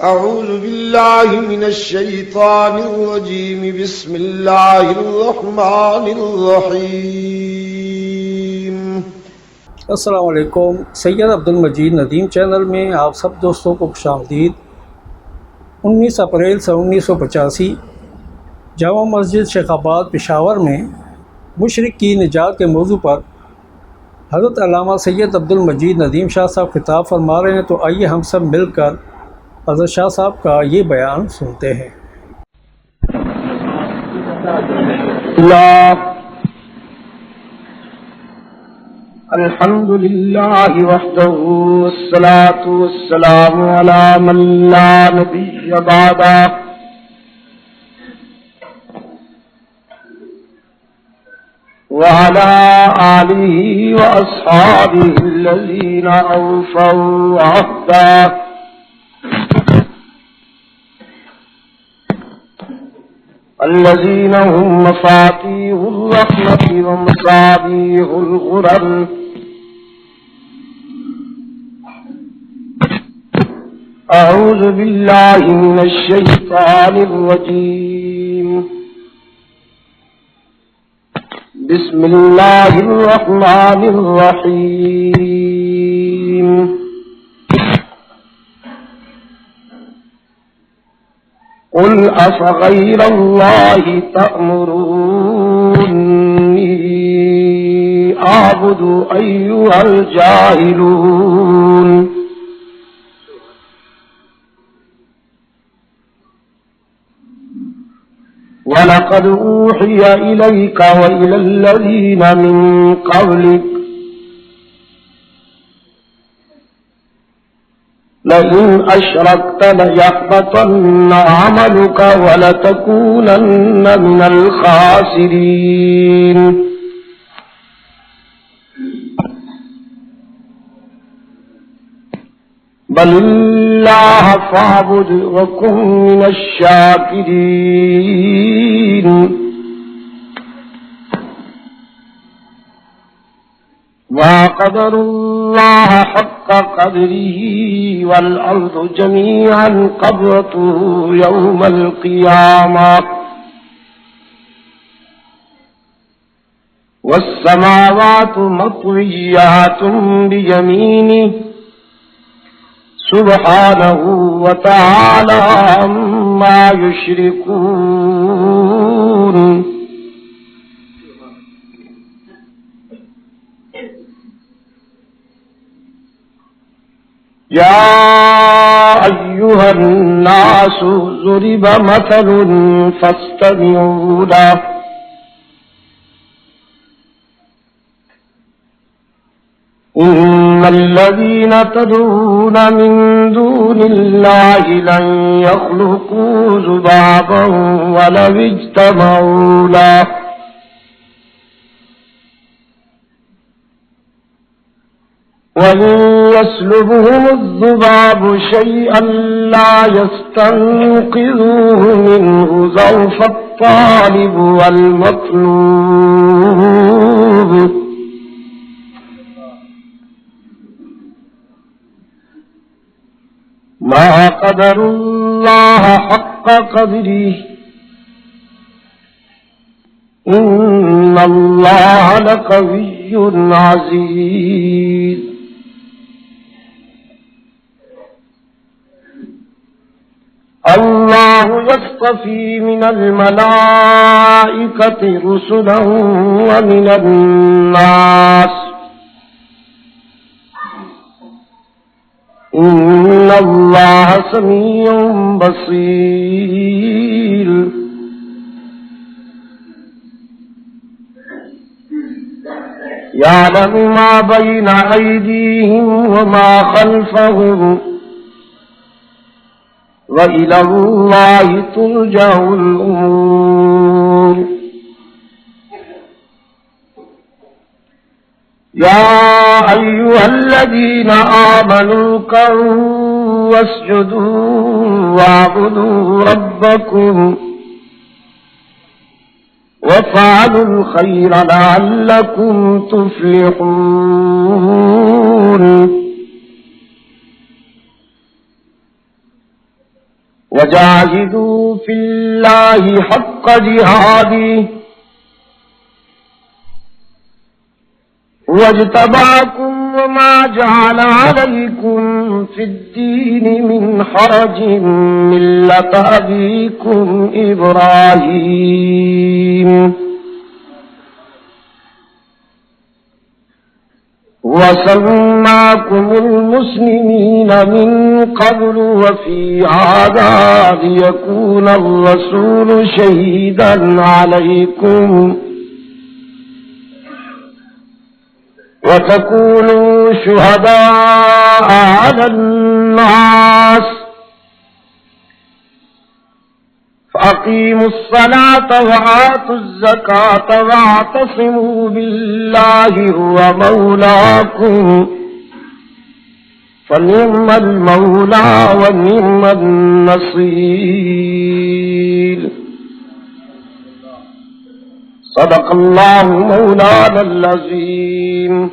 أعوذ بالله من الشيطان الرجيم بسم الله الرحمن الرحيم. السلام علیکم. سید عبدالمجید ندیم چینل میں آپ سب دوستوں کو خوش آمدید. 19 اپریل سے 1985 جامع مسجد شیخ آباد پشاور میں مشرک کی نجات کے موضوع پر حضرت علامہ سید عبدالمجید ندیم شاہ صاحب خطاب فرما رہے ہیں، تو آئیے ہم سب مل کر حضرت شاہ صاحب کا یہ بیان سنتے ہیں. الحمد لله وحده والصلاة والسلام على من لا نبي بعده وعلى آله وأصحابه الذين أوفوا عهده الذين هم مفاتيح الرحمة ومصابيح الغرر. أعوذ بالله من الشيطان الرجيم. بسم الله الرحمن الرحيم. قل أفغير الله تأمروني أعبد أيها الجاهلون. ولقد أوحي إليك وإلى الذين من قبلك لئن أشركت ليحبطن عملك ولتكونن من الخاسرين. بل الله فاعبد وكن من الشاكرين. وقدر الله حق قدره والأرض جميعا قبضته يوم القيامة والسماوات مطويات بيمينه سبحانه وتعالى عما يشركون. يا أيها الناس ضرب مثل فاستمعوا له. إن الذين تدعون من دون الله لن يخلقوا ذبابا ولو اجتمعوا له وإن يسلبهم الذباب شيئا لا يستنقذوه منه ضعف الطالب والمطلوب. ما قدر الله حق قدره إن الله لقوي عزيز. الله يصطفي من الملائكة رسلا ومن الناس إن الله سميع بصير. يعلم ما بين أيديهم وما خلفهم وإلى الله ترجع الأمور. يا أيها الذين آمنوا اركعوا واسجدوا واعبدوا ربكم وافعلوا الخير لعلكم تفلحون. وجاهدوا في الله حق جهاده واجتباكم وما جعل عليكم في الدين من حرج ملة أبيكم إبراهيم وسماكم المسلمين من قبل وفي هذا ليكون الرسول شهيدا عليكم وتكونوا شهداء على الناس فأقيموا الصلاة وآتوا الزكاة واعتصموا بالله هو مولاكم فنعم المولى ونعم النصير صدق الله مولانا العظيم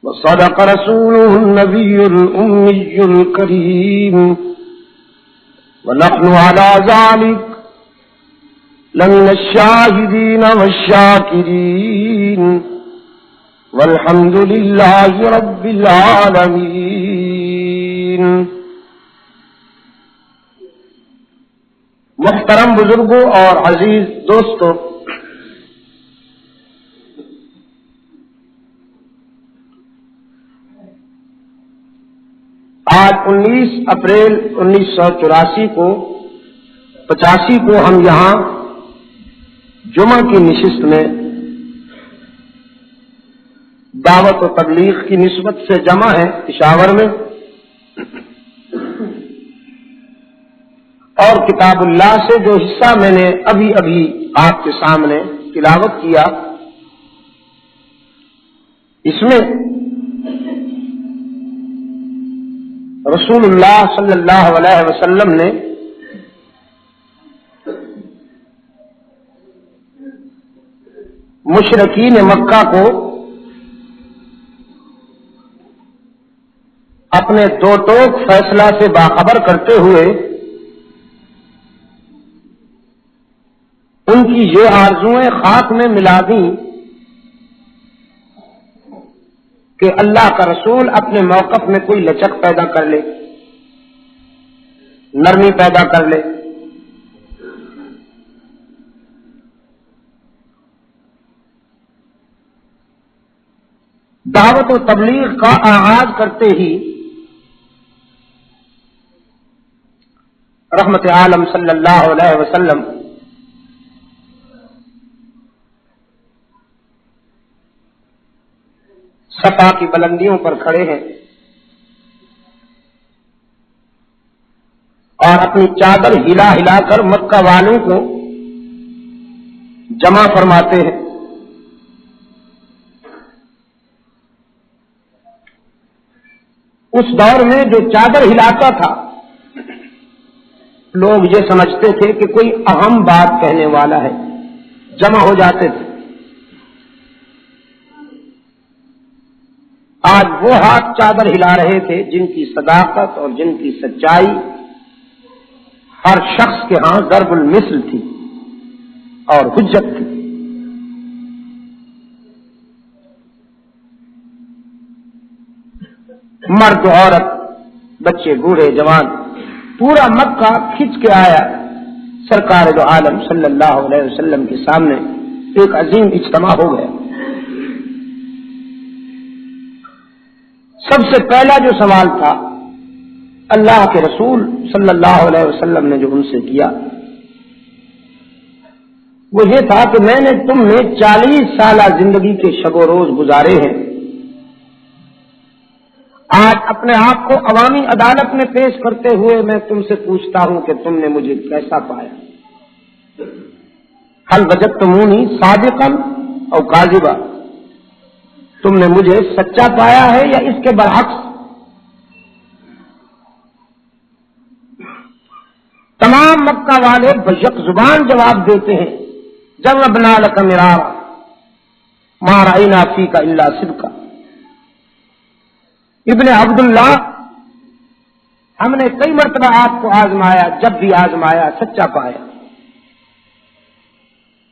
وصدق رسوله النبي الأمي الكريم ونحن على ذلك لمن الشاهدين والشاكرين والحمد لله رب العالمين. محترم بزرگوں اور عزیز دوستوں، آج 19 اپریل 1984 کو 85 کو ہم یہاں جمعہ کی نشست میں دعوت و تبلیغ کی نسبت سے جمع ہیں پشاور میں، اور کتاب اللہ سے جو حصہ میں نے ابھی آپ کے سامنے تلاوت کیا، اس میں رسول اللہ صلی اللہ علیہ وسلم نے مشرکین مکہ کو اپنے دو ٹوک فیصلہ سے باخبر کرتے ہوئے ان کی یہ آرزوئیں خاک میں ملا دیں کہ اللہ کا رسول اپنے موقف میں کوئی لچک پیدا کر لے، نرمی پیدا کر لے. دعوت و تبلیغ کا آغاز کرتے ہی رحمت عالم صلی اللہ علیہ وسلم صفا کی بلندیوں پر کھڑے ہیں اور اپنی چادر ہلا ہلا کر مکہ والوں کو جمع فرماتے ہیں. اس دور میں جو چادر ہلاتا تھا لوگ یہ سمجھتے تھے کہ کوئی اہم بات کہنے والا ہے، جمع ہو جاتے تھے. آج وہ ہاتھ چادر ہلا رہے تھے جن کی صداقت اور جن کی سچائی ہر شخص کے ہاں ضرب المثل تھی اور حجت تھی. مرد عورت، بچے بوڑھے جوان، پورا مکہ کھنچ کے آیا سرکار دو عالم صلی اللہ علیہ وسلم کے سامنے. ایک عظیم اجتماع ہو گیا. سب سے پہلا جو سوال تھا اللہ کے رسول صلی اللہ علیہ وسلم نے جو ان سے کیا وہ یہ تھا کہ میں نے تم نے 40 سالہ زندگی کے شب و روز گزارے ہیں، آج اپنے آپ کو عوامی عدالت میں پیش کرتے ہوئے میں تم سے پوچھتا ہوں کہ تم نے مجھے کیسا پایا؟ حل وجدتمونی صادقا او کاذبا، تم نے مجھے سچا پایا ہے یا اس کے برعکس؟ تمام مکہ والے بیک زبان جواب دیتے ہیں جوابنا لک مرارا ما رأینا فیک الا صدقا. ابن عبداللہ ہم نے کئی مرتبہ آپ کو آزمایا، جب بھی آزمایا سچا پایا۔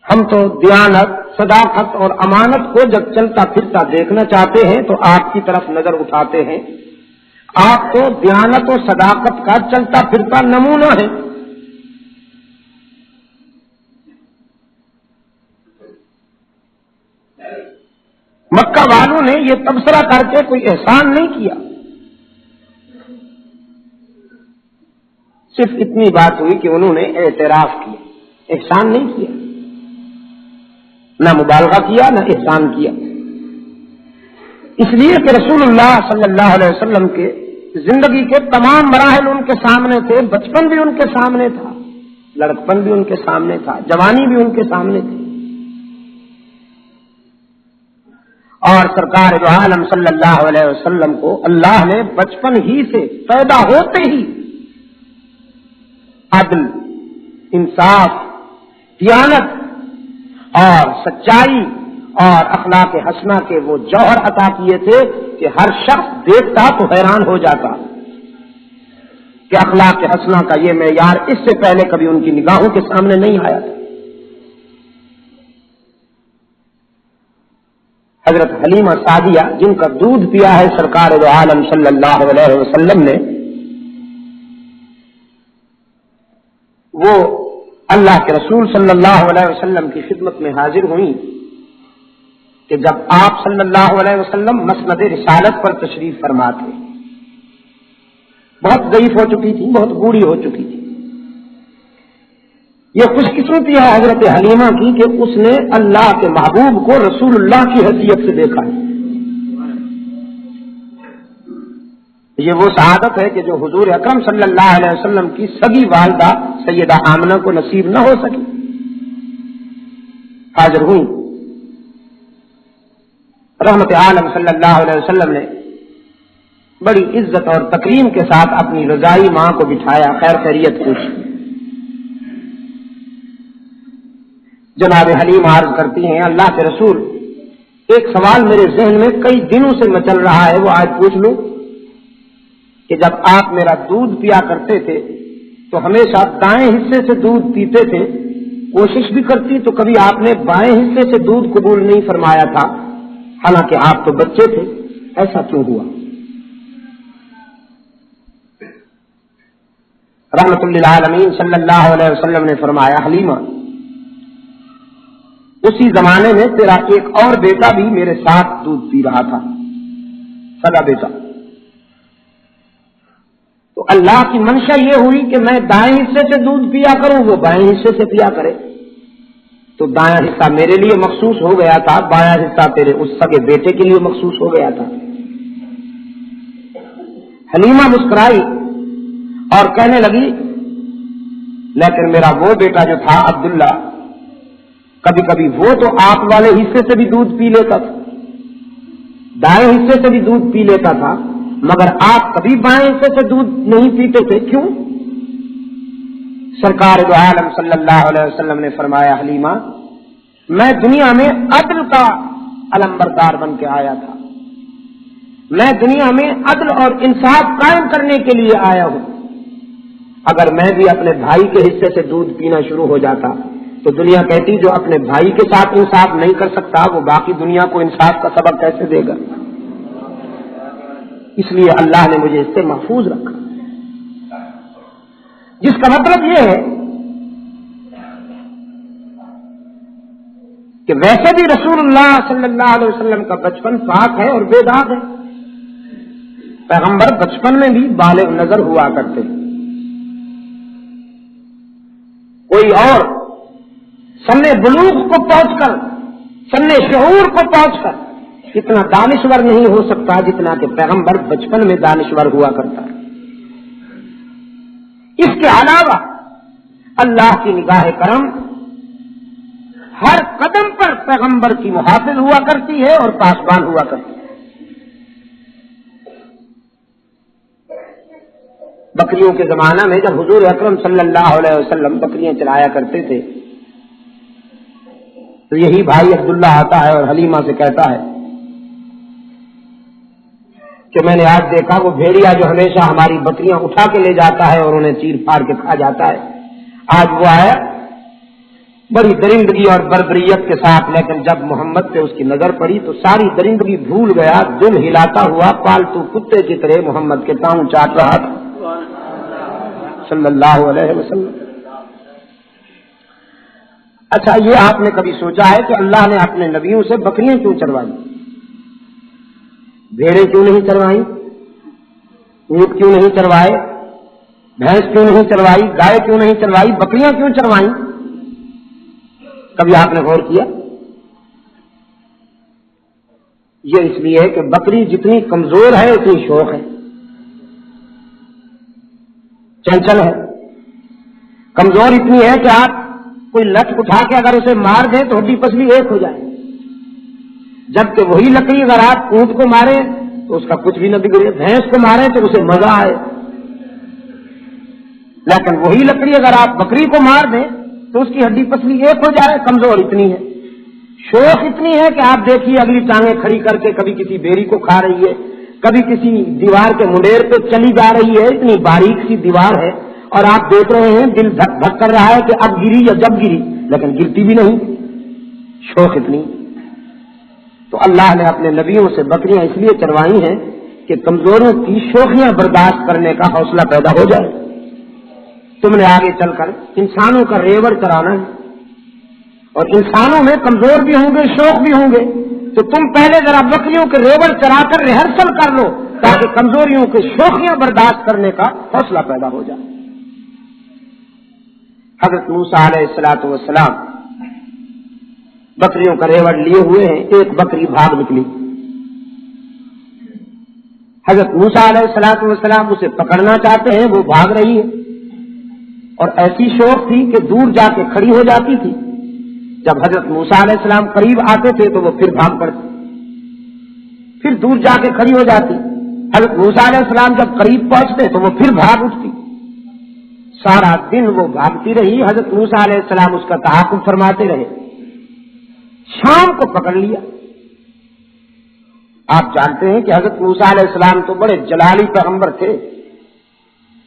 ہم تو دیانت، صداقت اور امانت کو جب چلتا پھرتا دیکھنا چاہتے ہیں تو آپ کی طرف نظر اٹھاتے ہیں۔ آپ تو دیانت و صداقت کا چلتا پھرتا نمونہ ہے۔ مکہ والوں نے یہ تبصرہ کر کے کوئی احسان نہیں کیا، صرف اتنی بات ہوئی کہ انہوں نے اعتراف کیا، احسان نہیں کیا، نہ مبالغہ کیا نہ احسان کیا۔ اس لیے کہ رسول اللہ صلی اللہ علیہ وسلم کے زندگی کے تمام مراحل ان کے سامنے تھے، بچپن بھی ان کے سامنے تھا، لڑکپن بھی ان کے سامنے تھا، جوانی بھی ان کے سامنے تھی، اور سرکار دو عالم صلی اللہ علیہ وسلم کو اللہ نے بچپن ہی سے، پیدا ہوتے ہی عدل، انصاف، دیانت اور سچائی اور اخلاق حسنہ کے وہ جوہر عطا کیے تھے کہ ہر شخص دیکھتا تو حیران ہو جاتا کہ اخلاق حسنہ کا یہ معیار اس سے پہلے کبھی ان کی نگاہوں کے سامنے نہیں آیا تھا۔ حضرت حلیمہ سعدیہ جن کا دودھ پیا ہے سرکار دو عالم صلی اللہ علیہ وسلم نے، وہ اللہ کے رسول صلی اللہ علیہ وسلم کی خدمت میں حاضر ہوئیں کہ جب آپ صلی اللہ علیہ وسلم مسند رسالت پر تشریف فرما تھے، بہت ضعیف ہو چکی تھی، بہت بوڑھی ہو چکی تھی۔ یہ خوش قسمتی ہے حضرت حلیمہ کی کہ اس نے اللہ کے محبوب کو رسول اللہ کی حیثیت سے دیکھا ہے۔ یہ وہ سعادت ہے کہ جو حضور اکرم صلی اللہ علیہ وسلم کی سگی والدہ سیدہ آمنہ کو نصیب نہ ہو سکی۔ حاضر ہوئی، رحمت عالم صلی اللہ علیہ وسلم نے بڑی عزت اور تکریم کے ساتھ اپنی رضائی ماں کو بٹھایا، خیر خیریت پوچھی۔ جناب حلیم عرض کرتی ہیں، اللہ کے رسول، ایک سوال میرے ذہن میں کئی دنوں سے مچل رہا ہے، وہ آج پوچھ لوں کہ جب آپ میرا دودھ پیا کرتے تھے تو ہمیشہ دائیں حصے سے دودھ پیتے تھے، کوشش بھی کرتی تو کبھی آپ نے بائیں حصے سے دودھ قبول نہیں فرمایا تھا، حالانکہ آپ تو بچے تھے، ایسا کیوں ہوا؟ رحمت للعالمین صلی اللہ علیہ وسلم نے فرمایا، حلیمہ، اسی زمانے میں تیرا ایک اور بیٹا بھی میرے ساتھ دودھ پی رہا تھا، سگا بیٹا، تو اللہ کی منشا یہ ہوئی کہ میں دائیں حصے سے دودھ پیا کروں، وہ بائیں حصے سے پیا کرے، تو دایاں حصہ میرے لیے مخصوص ہو گیا تھا، بایاں حصہ تیرے اس سگے بیٹے کے لیے مخصوص ہو گیا تھا۔ حلیمہ مسکرائی اور کہنے لگی، لیکن میرا وہ بیٹا جو تھا عبداللہ، کبھی کبھی وہ تو آپ والے حصے سے بھی دودھ پی لیتا تھا، دائیں حصے سے بھی دودھ پی لیتا تھا، مگر آپ کبھی بائیں حصے سے دودھ نہیں پیتے تھے، کیوں؟ سرکار دو عالم صلی اللہ علیہ وسلم نے فرمایا، حلیمہ، میں دنیا میں عدل کا علمبردار بن کے آیا تھا، میں دنیا میں عدل اور انصاف قائم کرنے کے لیے آیا ہوں۔ اگر میں بھی اپنے بھائی کے حصے سے دودھ پینا شروع ہو جاتا تو دنیا کہتی جو اپنے بھائی کے ساتھ انصاف نہیں کر سکتا وہ باقی دنیا کو انصاف کا سبق کیسے دے گا؟ اس لیے اللہ نے مجھے اس سے محفوظ رکھا، جس کا مطلب یہ ہے کہ ویسے بھی رسول اللہ صلی اللہ علیہ وسلم کا بچپن پاک ہے اور بے داغ ہے، پیغمبر بچپن میں بھی بالغ نظر ہوا کرتے، کوئی اور سن بلوغ کو پہنچ کر، سن شعور کو پہنچ کر اتنا دانشور نہیں ہو سکتا جتنا کہ پیغمبر بچپن میں دانشور ہوا کرتا ہے۔ اس کے علاوہ اللہ کی نگاہ کرم ہر قدم پر پیغمبر کی محافظ ہوا کرتی ہے اور پاسبان ہوا کرتی ہے۔ بکریوں کے زمانہ میں جب حضور اکرم صلی اللہ علیہ وسلم بکریاں چلایا کرتے تھے تو یہی بھائی عبداللہ آتا ہے اور حلیمہ سے کہتا ہے کہ میں نے آج دیکھا وہ بھیڑیا جو ہمیشہ ہماری بکریاں اٹھا کے لے جاتا ہے اور انہیں چیر پھاڑ کے کھا جاتا ہے، آج وہ آیا بڑی درندگی اور بربریت کے ساتھ، لیکن جب محمد پہ اس کی نظر پڑی تو ساری درندگی بھول گیا، دل ہلاتا ہوا پالتو کتے کی طرح محمد کے پاؤں چاٹ رہا تھا صلی اللہ علیہ وسلم۔ اچھا، یہ آپ نے کبھی سوچا ہے کہ اللہ نے اپنے نبیوں سے بکریاں کیوں چروائی؟ بھیڑیں کیوں نہیں چروائی؟ اونٹ کیوں نہیں چروائے؟ بھینس کیوں نہیں چروائی؟ گائے کیوں نہیں چروائی؟ بکریاں کیوں چروائیں؟ کبھی آپ نے غور کیا؟ یہ اس لیے کہ بکری جتنی کمزور ہے اتنی شوق ہے، چنچل ہے، کمزور اتنی ہے کہ آپ کوئی لٹ اٹھا کے اگر اسے مار دیں تو ہڈی پسلی ایک ہو جائے، جبکہ وہی لکڑی اگر آپ اونٹ کو ماریں تو اس کا کچھ بھی نہ بگڑے، بھینس کو ماریں تو اسے مزہ آئے، لیکن وہی لکڑی اگر آپ بکری کو مار دیں تو اس کی ہڈی پسلی ایک ہو جائے، کمزور اتنی ہے، شوق اتنی ہے کہ آپ دیکھیے اگلی ٹانگیں کھڑی کر کے کبھی کسی بیری کو کھا رہی ہے، کبھی کسی دیوار کے منڈیر پہ چلی جا رہی ہے، اتنی باریک سی دیوار ہے اور آپ دیکھ رہے ہیں دل دھک دھک کر رہا ہے کہ اب گری یا جب گری، لیکن گرتی بھی نہیں، شوق اتنی۔ تو اللہ نے اپنے نبیوں سے بکریاں اس لیے چروائی ہیں کہ کمزوروں کی شوخیاں برداشت کرنے کا حوصلہ پیدا ہو جائے۔ تم نے آگے چل کر انسانوں کا ریوڑ چرانا ہے اور انسانوں میں کمزور بھی ہوں گے، شوق بھی ہوں گے، تو تم پہلے ذرا بکریوں کے ریوڑ چرا کر ریہرسل کر لو تاکہ کمزوریوں کے شوخیاں برداشت کرنے کا حوصلہ پیدا ہو جائے۔ حضرت موسیٰ علیہ الصلوۃ والسلام بکریوں کا ریوڑ لیے ہوئے ہیں، ایک بکری بھاگ نکلی، حضرت موسیٰ علیہ الصلوۃ والسلام اسے پکڑنا چاہتے ہیں، وہ بھاگ رہی ہے اور ایسی شوق تھی کہ دور جا کے کھڑی ہو جاتی تھی، جب حضرت موسیٰ علیہ السلام قریب آتے تھے تو وہ پھر بھاگ پڑتی، پھر دور جا کے کھڑی ہو جاتی، حضرت موسیٰ علیہ السلام جب قریب پہنچتے تو وہ پھر بھاگ اٹھتی، سارا دن وہ بھاگتی رہی، حضرت موسیٰ علیہ السلام اس کا تعاقب فرماتے رہے، شام کو پکڑ لیا۔ آپ جانتے ہیں کہ حضرت موسیٰ علیہ السلام تو بڑے جلالی پیغمبر تھے،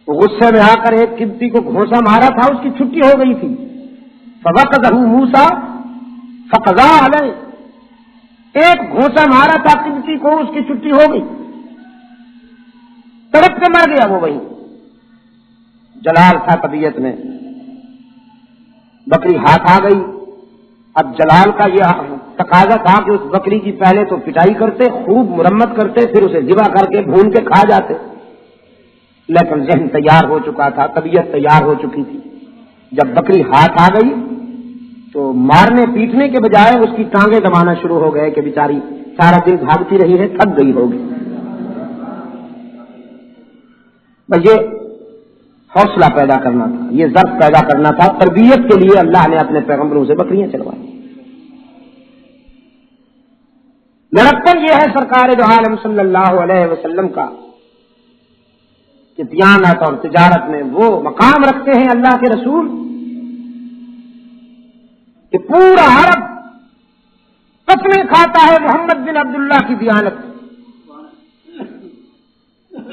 وہ غصے میں آ کر ایک قبطی کو گھونسا مارا تھا، اس کی چھٹی ہو گئی تھی، فوقذہ موسیٰ فقضى علیہ، ایک گھونسا مارا تھا قبطی کو، اس کی چھٹی ہو گئی، تڑپ کے مر گیا وہ وہیں، جلال تھا طبیعت میں، بکری ہاتھ آ گئی، اب جلال کا یہ تقاضا تھا کہ اس بکری کی پہلے تو پٹائی کرتے، خوب مرمت کرتے، پھر اسے ذبح کر کے بھون کے کھا جاتے، لیکن ذہن تیار ہو چکا تھا، طبیعت تیار ہو چکی تھی، جب بکری ہاتھ آ گئی تو مارنے پیٹنے کے بجائے اس کی ٹانگیں دبانا شروع ہو گئے کہ بیچاری سارا دن بھاگتی رہی ہے، تھک گئی ہوگی۔ بس یہ حوصلہ پیدا کرنا تھا، یہ ضرب پیدا کرنا تھا، تربیت کے لیے اللہ نے اپنے پیغمبروں سے بکریاں چلوائی۔ لڑکپن یہ ہے سرکار دو عالم صلی اللہ علیہ وسلم کا کہ دیانت اور تجارت میں وہ مقام رکھتے ہیں اللہ کے رسول کہ پورا عرب قسمیں کھاتا ہے محمد بن عبداللہ کی دیانت۔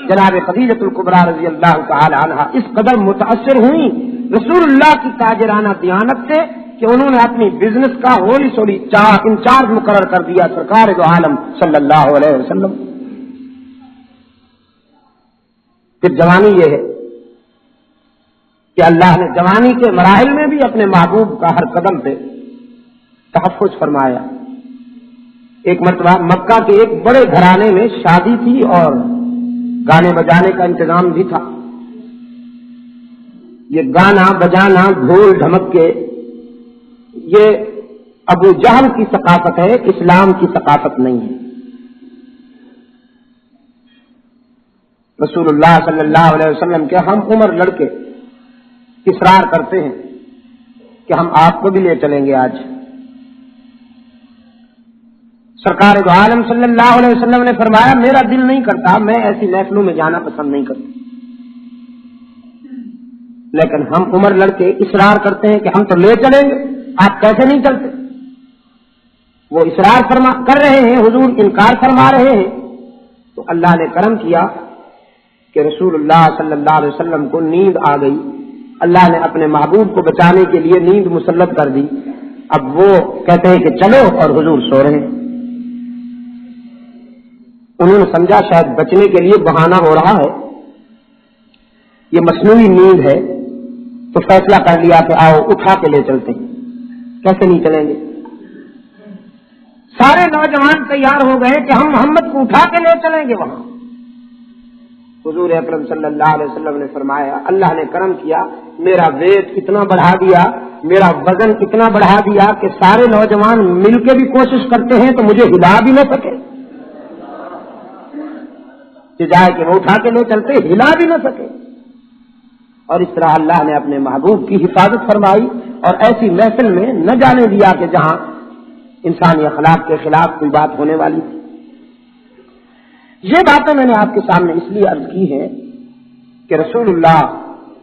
جناب خدیجہ الکبریٰ رضی اللہ تعالی عنہا اس قدر متاثر ہوئی رسول اللہ کی تاجرانہ دیانت سے کہ انہوں نے اپنی بزنس کا ہولی سولی انچارج مقرر کر دیا سرکار دو عالم صلی اللہ علیہ وسلم۔ پھر جوانی یہ ہے کہ اللہ نے جوانی کے مراحل میں بھی اپنے محبوب کا ہر قدم پہ تحفظ فرمایا۔ ایک مرتبہ مکہ کے ایک بڑے گھرانے میں شادی تھی اور گانے بجانے کا انتظام بھی تھا۔ یہ گانا بجانا ڈھول ڈھمک کے یہ ابو جہل کی ثقافت ہے، اسلام کی ثقافت نہیں ہے۔ رسول اللہ صلی اللہ علیہ وسلم کے ہم عمر لڑکے اصرار کرتے ہیں کہ ہم آپ کو بھی لے چلیں گے آج۔ سرکار دو عالم صلی اللہ علیہ وسلم نے فرمایا میرا دل نہیں کرتا، میں ایسی محفلوں میں جانا پسند نہیں کرتا، لیکن ہم عمر لڑکے اصرار کرتے ہیں کہ ہم تو لے چلیں گے، آپ کیسے نہیں چلتے؟ وہ اصرار کر رہے ہیں، حضور انکار فرما رہے ہیں، تو اللہ نے کرم کیا کہ رسول اللہ صلی اللہ علیہ وسلم کو نیند آ گئی. اللہ نے اپنے محبوب کو بچانے کے لیے نیند مسلط کر دی. اب وہ کہتے ہیں کہ چلو، اور حضور سو رہے ہیں. انہوں نے سمجھا شاید بچنے کے لیے بہانہ ہو رہا ہے، یہ مصنوعی نیند ہے، تو فیصلہ کر لیا کہ آؤ اٹھا کے لے چلتے ہیں. کیسے نہیں چلیں گے؟ سارے نوجوان تیار ہو گئے کہ ہم محمد کو اٹھا کے لے چلیں گے وہاں. حضور اکرم صلی اللہ علیہ وسلم نے فرمایا اللہ نے کرم کیا، میرا ویٹ اتنا بڑھا دیا، میرا وزن اتنا بڑھا دیا کہ سارے نوجوان مل کے بھی کوشش کرتے ہیں تو مجھے ہلا بھی نہ سکے، جائے کہ وہ اٹھا کے لے چلتے ہلا بھی نہ سکے. اور اس طرح اللہ نے اپنے محبوب کی حفاظت فرمائی اور ایسی محفل میں نہ جانے دیا کہ جہاں انسانی اخلاق کے خلاف کوئی بات ہونے والی تھی. یہ باتیں میں نے آپ کے سامنے اس لیے عرض کی ہیں کہ رسول اللہ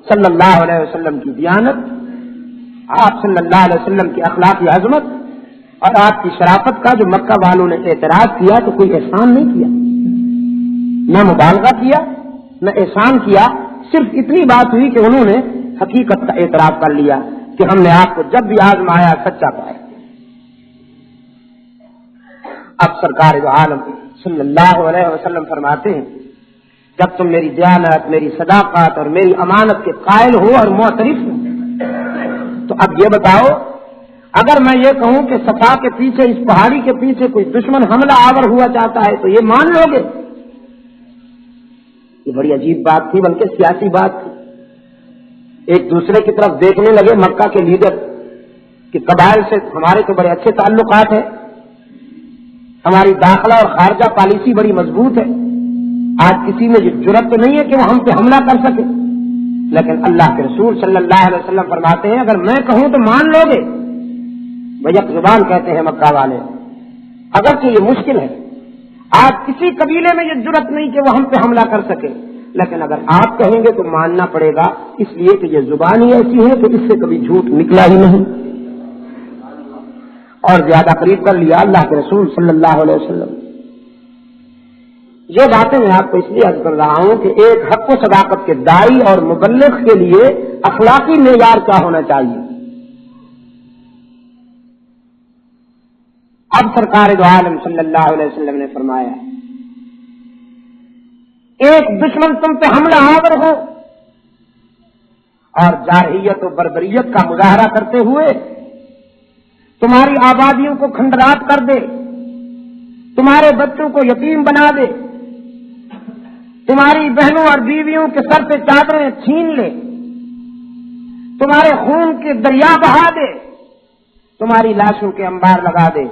صلی اللہ علیہ وسلم کی دیانت، آپ صلی اللہ علیہ وسلم کی اخلاقی عظمت اور آپ کی شرافت کا جو مکہ والوں نے اعتراض کیا تو کوئی احسان نہیں کیا، نہ مبالغہ کیا، نہ احسان کیا. صرف اتنی بات ہوئی کہ انہوں نے حقیقت کا اعتراف کر لیا کہ ہم نے آپ کو جب بھی آزمایا سچا پایا. اب سرکار دو عالم صلی اللہ علیہ وسلم فرماتے ہیں جب تم میری دیانت، میری صداقت اور میری امانت کے قائل ہو اور معترف ہو تو اب یہ بتاؤ، اگر میں یہ کہوں کہ صفا کے پیچھے، اس پہاڑی کے پیچھے کوئی دشمن حملہ آور ہوا چاہتا ہے تو یہ مان لو گے؟ یہ بڑی عجیب بات تھی، بلکہ سیاسی بات تھی. ایک دوسرے کی طرف دیکھنے لگے مکہ کے لیڈر کہ قبائل سے ہمارے تو بڑے اچھے تعلقات ہیں، ہماری داخلہ اور خارجہ پالیسی بڑی مضبوط ہے، آج کسی میں یہ جرأت تو نہیں ہے کہ وہ ہم پہ حملہ کر سکے. لیکن اللہ کے رسول صلی اللہ علیہ وسلم فرماتے ہیں اگر میں کہوں تو مان لو گے. بیک زبان کہتے ہیں مکہ والے، اگرچہ یہ مشکل ہے، آج کسی قبیلے میں یہ جرأت نہیں کہ وہ ہم پہ حملہ کر سکے، لیکن اگر آپ کہیں گے تو ماننا پڑے گا، اس لیے کہ یہ زبان ہی ایسی ہے کہ اس سے کبھی جھوٹ نکلا ہی نہیں. اور زیادہ قریب کر لیا اللہ کے رسول صلی اللہ علیہ وسلم. یہ باتیں میں آپ کو اس لیے عرض کر رہا ہوں کہ ایک حق و صداقت کے داعی اور مبلغ کے لیے اخلاقی معیار کیا ہونا چاہیے. اب سرکار دو عالم صلی اللہ علیہ وسلم نے فرمایا ایک دشمن تم پہ حملہ آور ہو اور جارحیت و بربریت کا مظاہرہ کرتے ہوئے تمہاری آبادیوں کو کھنڈرات کر دے، تمہارے بچوں کو یتیم بنا دے، تمہاری بہنوں اور بیویوں کے سر پہ چادریں چھین لے، تمہارے خون کے دریا بہا دے، تمہاری لاشوں کے انبار لگا دے،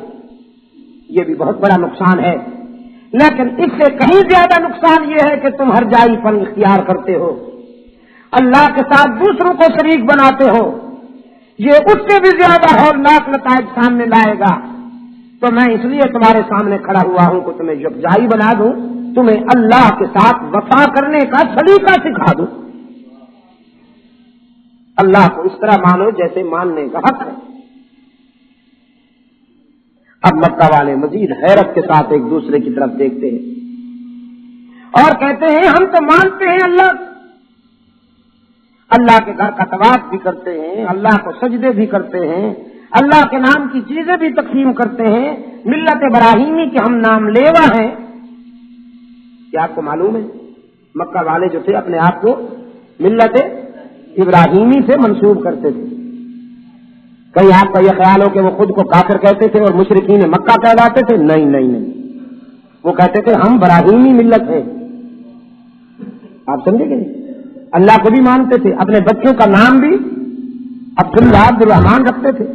یہ بھی بہت بڑا نقصان ہے. لیکن اس سے کہیں زیادہ نقصان یہ ہے کہ تم ہر جائی فن اختیار کرتے ہو، اللہ کے ساتھ دوسروں کو شریک بناتے ہو، یہ اس سے بھی زیادہ ہولناک نتائج سامنے لائے گا. تو میں اس لیے تمہارے سامنے کھڑا ہوا ہوں کہ تمہیں یکجائی بنا دوں، تمہیں اللہ کے ساتھ وفا کرنے کا سلیقہ سکھا دوں. اللہ کو اس طرح مانو جیسے ماننے کا حق ہے. اب مکہ والے مزید حیرت کے ساتھ ایک دوسرے کی طرف دیکھتے ہیں اور کہتے ہیں ہم تو مانتے ہیں اللہ کے گھر کا طواف بھی کرتے ہیں، اللہ کو سجدے بھی کرتے ہیں، اللہ کے نام کی چیزیں بھی تقسیم کرتے ہیں، ملت ابراہیمی کے ہم نام لیوا ہیں. کیا آپ کو معلوم ہے مکہ والے جو تھے اپنے آپ کو ملت ابراہیمی سے منسوب کرتے تھے. کہیں آپ کا یہ خیال ہو کہ وہ خود کو کافر کہتے تھے اور مشرکین مکہ کہلاتے تھے؟ نہیں نہیں نہیں، وہ کہتے تھے ہم ابراہیمی ملت ہیں. آپ سمجھے کہ نہیں؟ اللہ کو بھی مانتے تھے، اپنے بچوں کا نام بھی عبداللہ عبد الرحمان رکھتے تھے.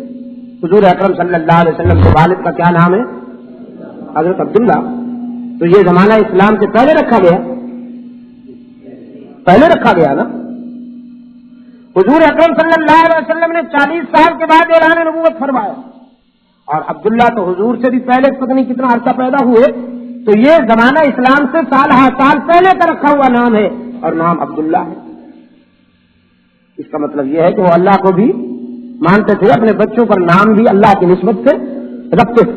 حضور اکرم صلی اللہ علیہ وسلم کے والد کا کیا نام ہے؟ حضرت عبداللہ. تو یہ زمانہ اسلام سے پہلے رکھا گیا نا. حضور اکرم صلی اللہ علیہ وسلم نے 40 سال کے بعد اعلان نبوت فرمایا اور عبداللہ تو حضور سے بھی پہلے پتہ نہیں کتنا عرصہ پیدا ہوئے. تو یہ زمانہ اسلام سے سال پہلے کا رکھا ہوا نام ہے اور نام عبداللہ ہے. اس کا مطلب یہ ہے کہ وہ اللہ کو بھی مانتے تھے، اپنے بچوں پر نام بھی اللہ کی نسبت سے رکھتے تھے،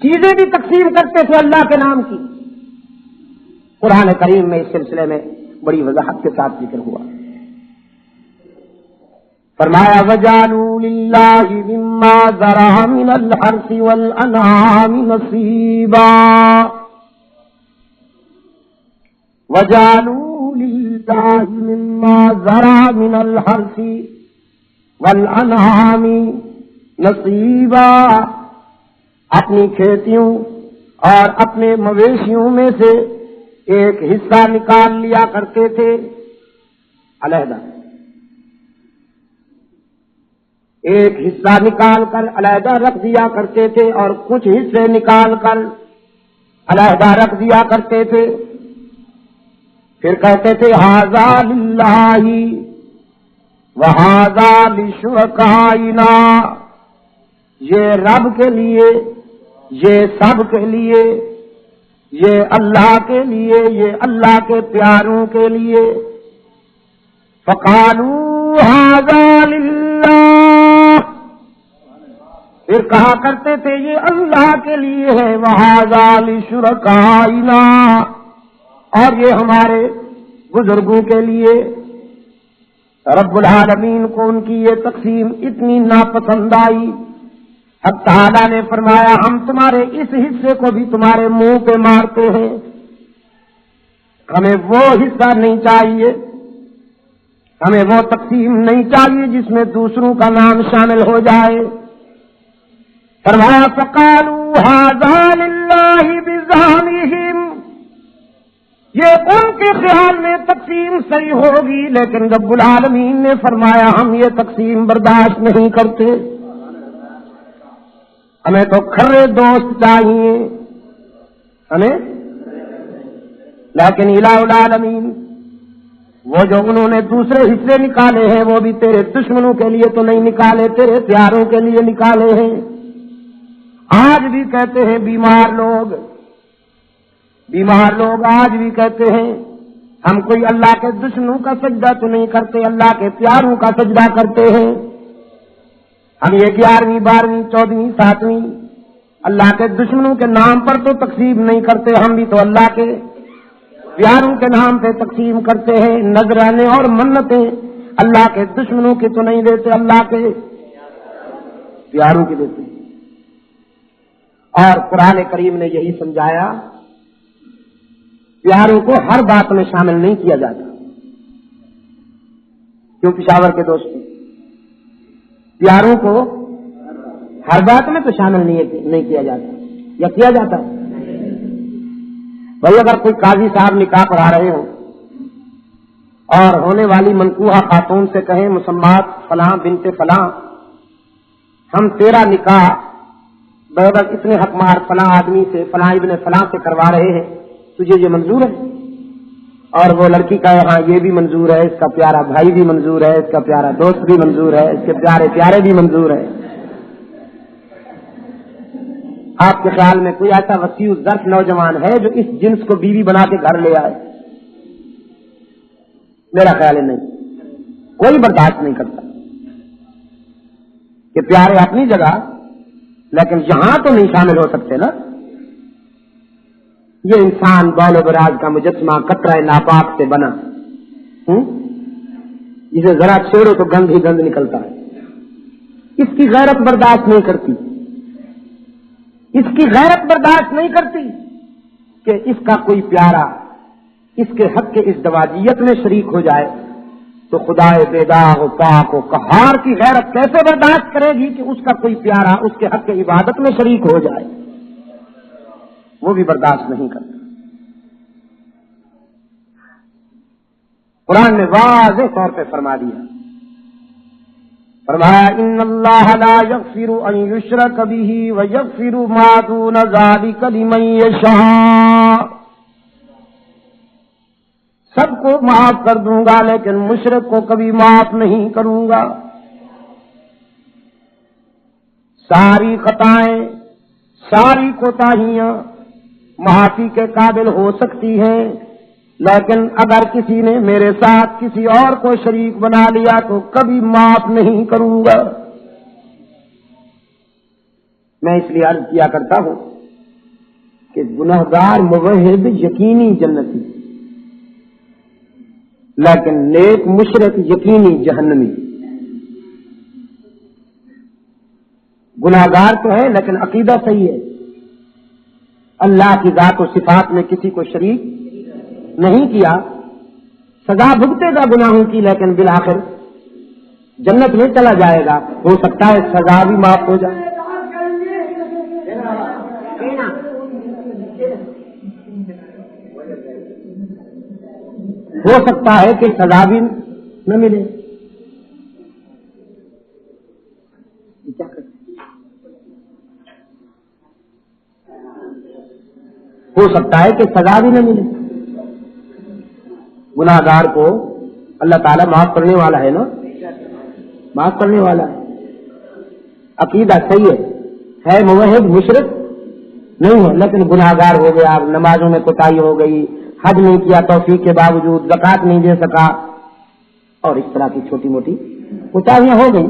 چیزیں بھی تقسیم کرتے تھے اللہ کے نام کی. قرآن کریم میں اس سلسلے میں بڑی وضاحت کے ساتھ ذکر ہوا. فرمایا وَجَعَلُوا لِلَّهِ مِمَّا ذَرَأَ مِنَ الْحَرْثِ وَالْأَنْعَامِ نَصِيبًا وَجَعَلُوا لِلَّهِ مِمَّا ذَرَأَ مِنَ الْحَرْثِ وَالْأَنْعَامِ نَصِيبًا اپنی کھیتیوں اور اپنے مویشیوں میں سے ایک حصہ نکال لیا کرتے تھے علیحدہ، ایک حصہ نکال کر علیحدہ رکھ دیا کرتے تھے اور کچھ حصے نکال کر علیحدہ رکھ دیا کرتے تھے. پھر کہتے تھے ھذا للہ وھذا لشرکائنا، یہ رب کے لیے، یہ سب کے لیے، یہ اللہ کے لیے، یہ اللہ کے پیاروں کے لیے. فقالوا ھذا للہ، پھر کہا کرتے تھے یہ اللہ کے لیے ہے، وھذا لشرکائنا، اور یہ ہمارے بزرگوں کے لیے. رب العالمین کو ان کی یہ تقسیم اتنی ناپسند آئی، حق تعالیٰ نے فرمایا ہم تمہارے اس حصے کو بھی تمہارے منہ پہ مارتے ہیں، ہمیں وہ حصہ نہیں چاہیے، ہمیں وہ تقسیم نہیں چاہیے جس میں دوسروں کا نام شامل ہو جائے. فرمایا فقالوا ھذا للہ بزعمہم، یہ ان کے خیال میں تقسیم صحیح ہوگی، لیکن رب العالمین نے فرمایا ہم یہ تقسیم برداشت نہیں کرتے، ہمیں تو کھرے دوست چاہیے ہمیں. لیکن الہ العالمین وہ جو انہوں نے دوسرے حصے نکالے ہیں وہ بھی تیرے دشمنوں کے لیے تو نہیں نکالے، تیرے پیاروں کے لیے نکالے ہیں. آج بھی کہتے ہیں بیمار لوگ آج بھی کہتے ہیں ہم کوئی اللہ کے دشمنوں کا سجدہ تو نہیں کرتے، اللہ کے پیاروں کا سجدہ کرتے ہیں. ہم یہ 11ویں 12ویں 14ویں 7ویں اللہ کے دشمنوں کے نام پر تو تقسیم نہیں کرتے، ہم بھی تو اللہ کے پیاروں کے نام پہ تقسیم کرتے ہیں. نذرانے اور منتیں اللہ کے دشمنوں کی تو نہیں دیتے، اللہ کے پیاروں کی دیتے. اور قرآن کریم نے یہی سمجھایا پیاروں کو ہر بات میں شامل نہیں کیا جاتا. کیوں پشاور کے دوستوں، پیاروں کو ہر بات میں تو شامل نہیں کیا جاتا، یا کیا جاتا؟ بھائی اگر کوئی قاضی صاحب نکاح پڑھا رہے ہوں اور ہونے والی منکوحہ خاتون سے کہیں مسمات فلاں بنت فلاں ہم تیرا نکاح بغیر اتنے حقمار فلاں آدمی سے فلاں ابن فلاں سے کروا رہے ہیں، تجھے یہ منظور ہے؟ اور وہ لڑکی کا ہاں یہ بھی منظور ہے، اس کا پیارا بھائی بھی منظور ہے، اس کا پیارا دوست بھی منظور ہے، اس کے پیارے پیارے بھی منظور ہے. آپ کے خیال میں کوئی ایسا وسیع الظرف نوجوان ہے جو اس جنس کو بیوی بنا کے گھر لے آئے؟ میرا خیال ہے نہیں، کوئی برداشت نہیں کرتا. کہ پیارے اپنی جگہ، لیکن یہاں تو نہیں شامل ہو سکتے نا. یہ انسان بال و براز کا مجسمہ قطرہ ناپاک سے بنا، جسے ذرا چھیڑو تو گند ہی گند نکلتا ہے. اس کی غیرت برداشت نہیں کرتی، اس کی غیرت برداشت نہیں کرتی کہ اس کا کوئی پیارا اس کے حق کے اس دواجیت میں شریک ہو جائے. تو خدائے بیداغ و پاک و قہار کی غیرت کیسے برداشت کرے گی کہ اس کا کوئی پیارا اس کے حق عبادت میں شریک ہو جائے؟ وہ بھی برداشت نہیں کرتا. قرآن نے واضح طور پہ فرما دیا، فرمایا ان اللہ لا یغفر ان یشرک بہ ویغفر ما دون ذلک لمن یشاء. سب کو معاف کر دوں گا لیکن مشرک کو کبھی معاف نہیں کروں گا. ساری خطائیں، ساری کوتاہیاں معافی کے قابل ہو سکتی ہیں، لیکن اگر کسی نے میرے ساتھ کسی اور کو شریک بنا لیا تو کبھی معاف نہیں کروں گا. میں اس لیے عرض کیا کرتا ہوں کہ گنہگار موحد یقینی جنتی، لیکن نیک مشرک یقینی جہنمی. گناہگار تو ہے لیکن عقیدہ صحیح ہے، اللہ کی ذات و صفات میں کسی کو شریک نہیں کیا، سزا بھگتے گا گناہوں کی لیکن بالآخر جنت میں چلا جائے گا. ہو سکتا ہے سزا بھی معاف ہو جائے. ہو سکتا ہے کہ سزا بھی نہ ملے. کیا کریں؟ ہو سکتا ہے کہ سزا بھی نہ ملے. گناہگار کو اللہ تعالیٰ معاف کرنے والا ہے نا، معاف کرنے والا ہے. عقیدہ صحیح ہے موحد مشرک نہیں ہے لیکن گناہگار ہو گیا، نمازوں میں کوتاہی ہو گئی، حج نہیں کیا توفیق کے باوجود، زکوٰۃ نہیں دے سکا، اور اس طرح کی چھوٹی موٹی کوتاہیاں ہو گئی.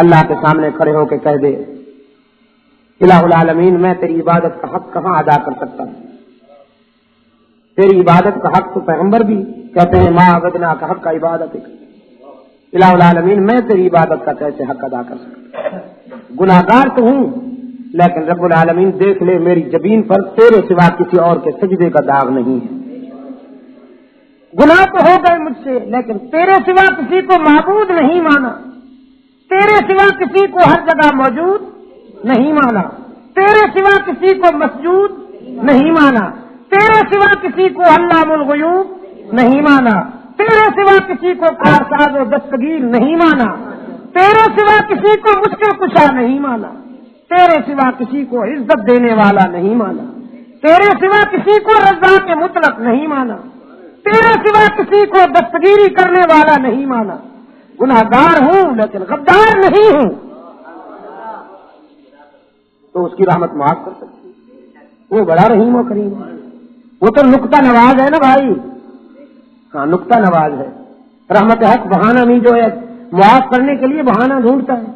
اللہ کے سامنے کھڑے ہو کے کہہ دے الہ العالمین میں تیری عبادت کا حق کہاں ادا کر سکتا ہوں؟ تیری عبادت کا حق تو پیغمبر بھی کہتے ہیں ما عبدنا کا حق کا عبادت ہے. الہ العالمین میں تیری عبادت کا کیسے حق ادا کر سکتا ہوں؟ گناہگار تو ہوں لیکن رب العالمین دیکھ لے میری جبین پر تیرے سوا کسی اور کے سجدے کا داغ نہیں ہے. گناہ تو ہو گئے مجھ سے لیکن تیرے سوا کسی کو معبود نہیں مانا، تیرے سوا کسی کو ہر جگہ موجود نہیں مانا، تیرے سوا کسی کو مسجود نہیں مانا، تیرے سوا کسی کو علام الغیوب نہیں مانا، تیرے سوا کسی کو کارساز و دستگیر نہیں مانا، تیرے سوا کسی کو مشکل کشا نہیں مانا، تیرے سوا کسی کو عزت دینے والا نہیں مانا، تیرے سوا کسی کو رزاق مطلق نہیں مانا، تیرے سوا کسی کو دستگیری کرنے والا نہیں مانا. گناہگار ہوں لیکن غدار نہیں ہوں، تو اس کی رحمت معاف کر سکتی ہے. وہ بڑا رحیم و کریم ہے. وہ تو نقطہ نواز ہے نا بھائی، ہاں نقطہ نواز ہے. رحمت حق بہانہ نہیں جو ہے، معاف کرنے کے لیے بہانہ ڈھونڈتا ہے.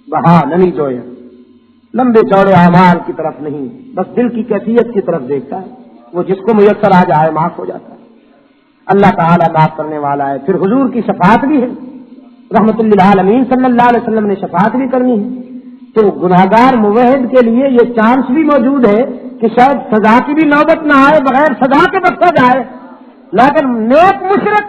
بہانہ نہیں جو ہے لمبے چوڑے اعمال کی طرف نہیں، بس دل کی کیفیت کی طرف دیکھتا ہے. وہ جس کو میسر آ جائے معاف ہو جاتا ہے. اللہ تعالیٰ معاف کرنے والا ہے. پھر حضور کی شفاعت بھی ہے، رحمت للعالمین صلی اللہ علیہ وسلم نے شفاعت بھی کرنی ہے. تو گناہگار موحد کے لیے یہ چانس بھی موجود ہے کہ شاید سزا کی بھی نوبت نہ آئے، بغیر سزا کے بخشا جائے. لیکن نیک مشرک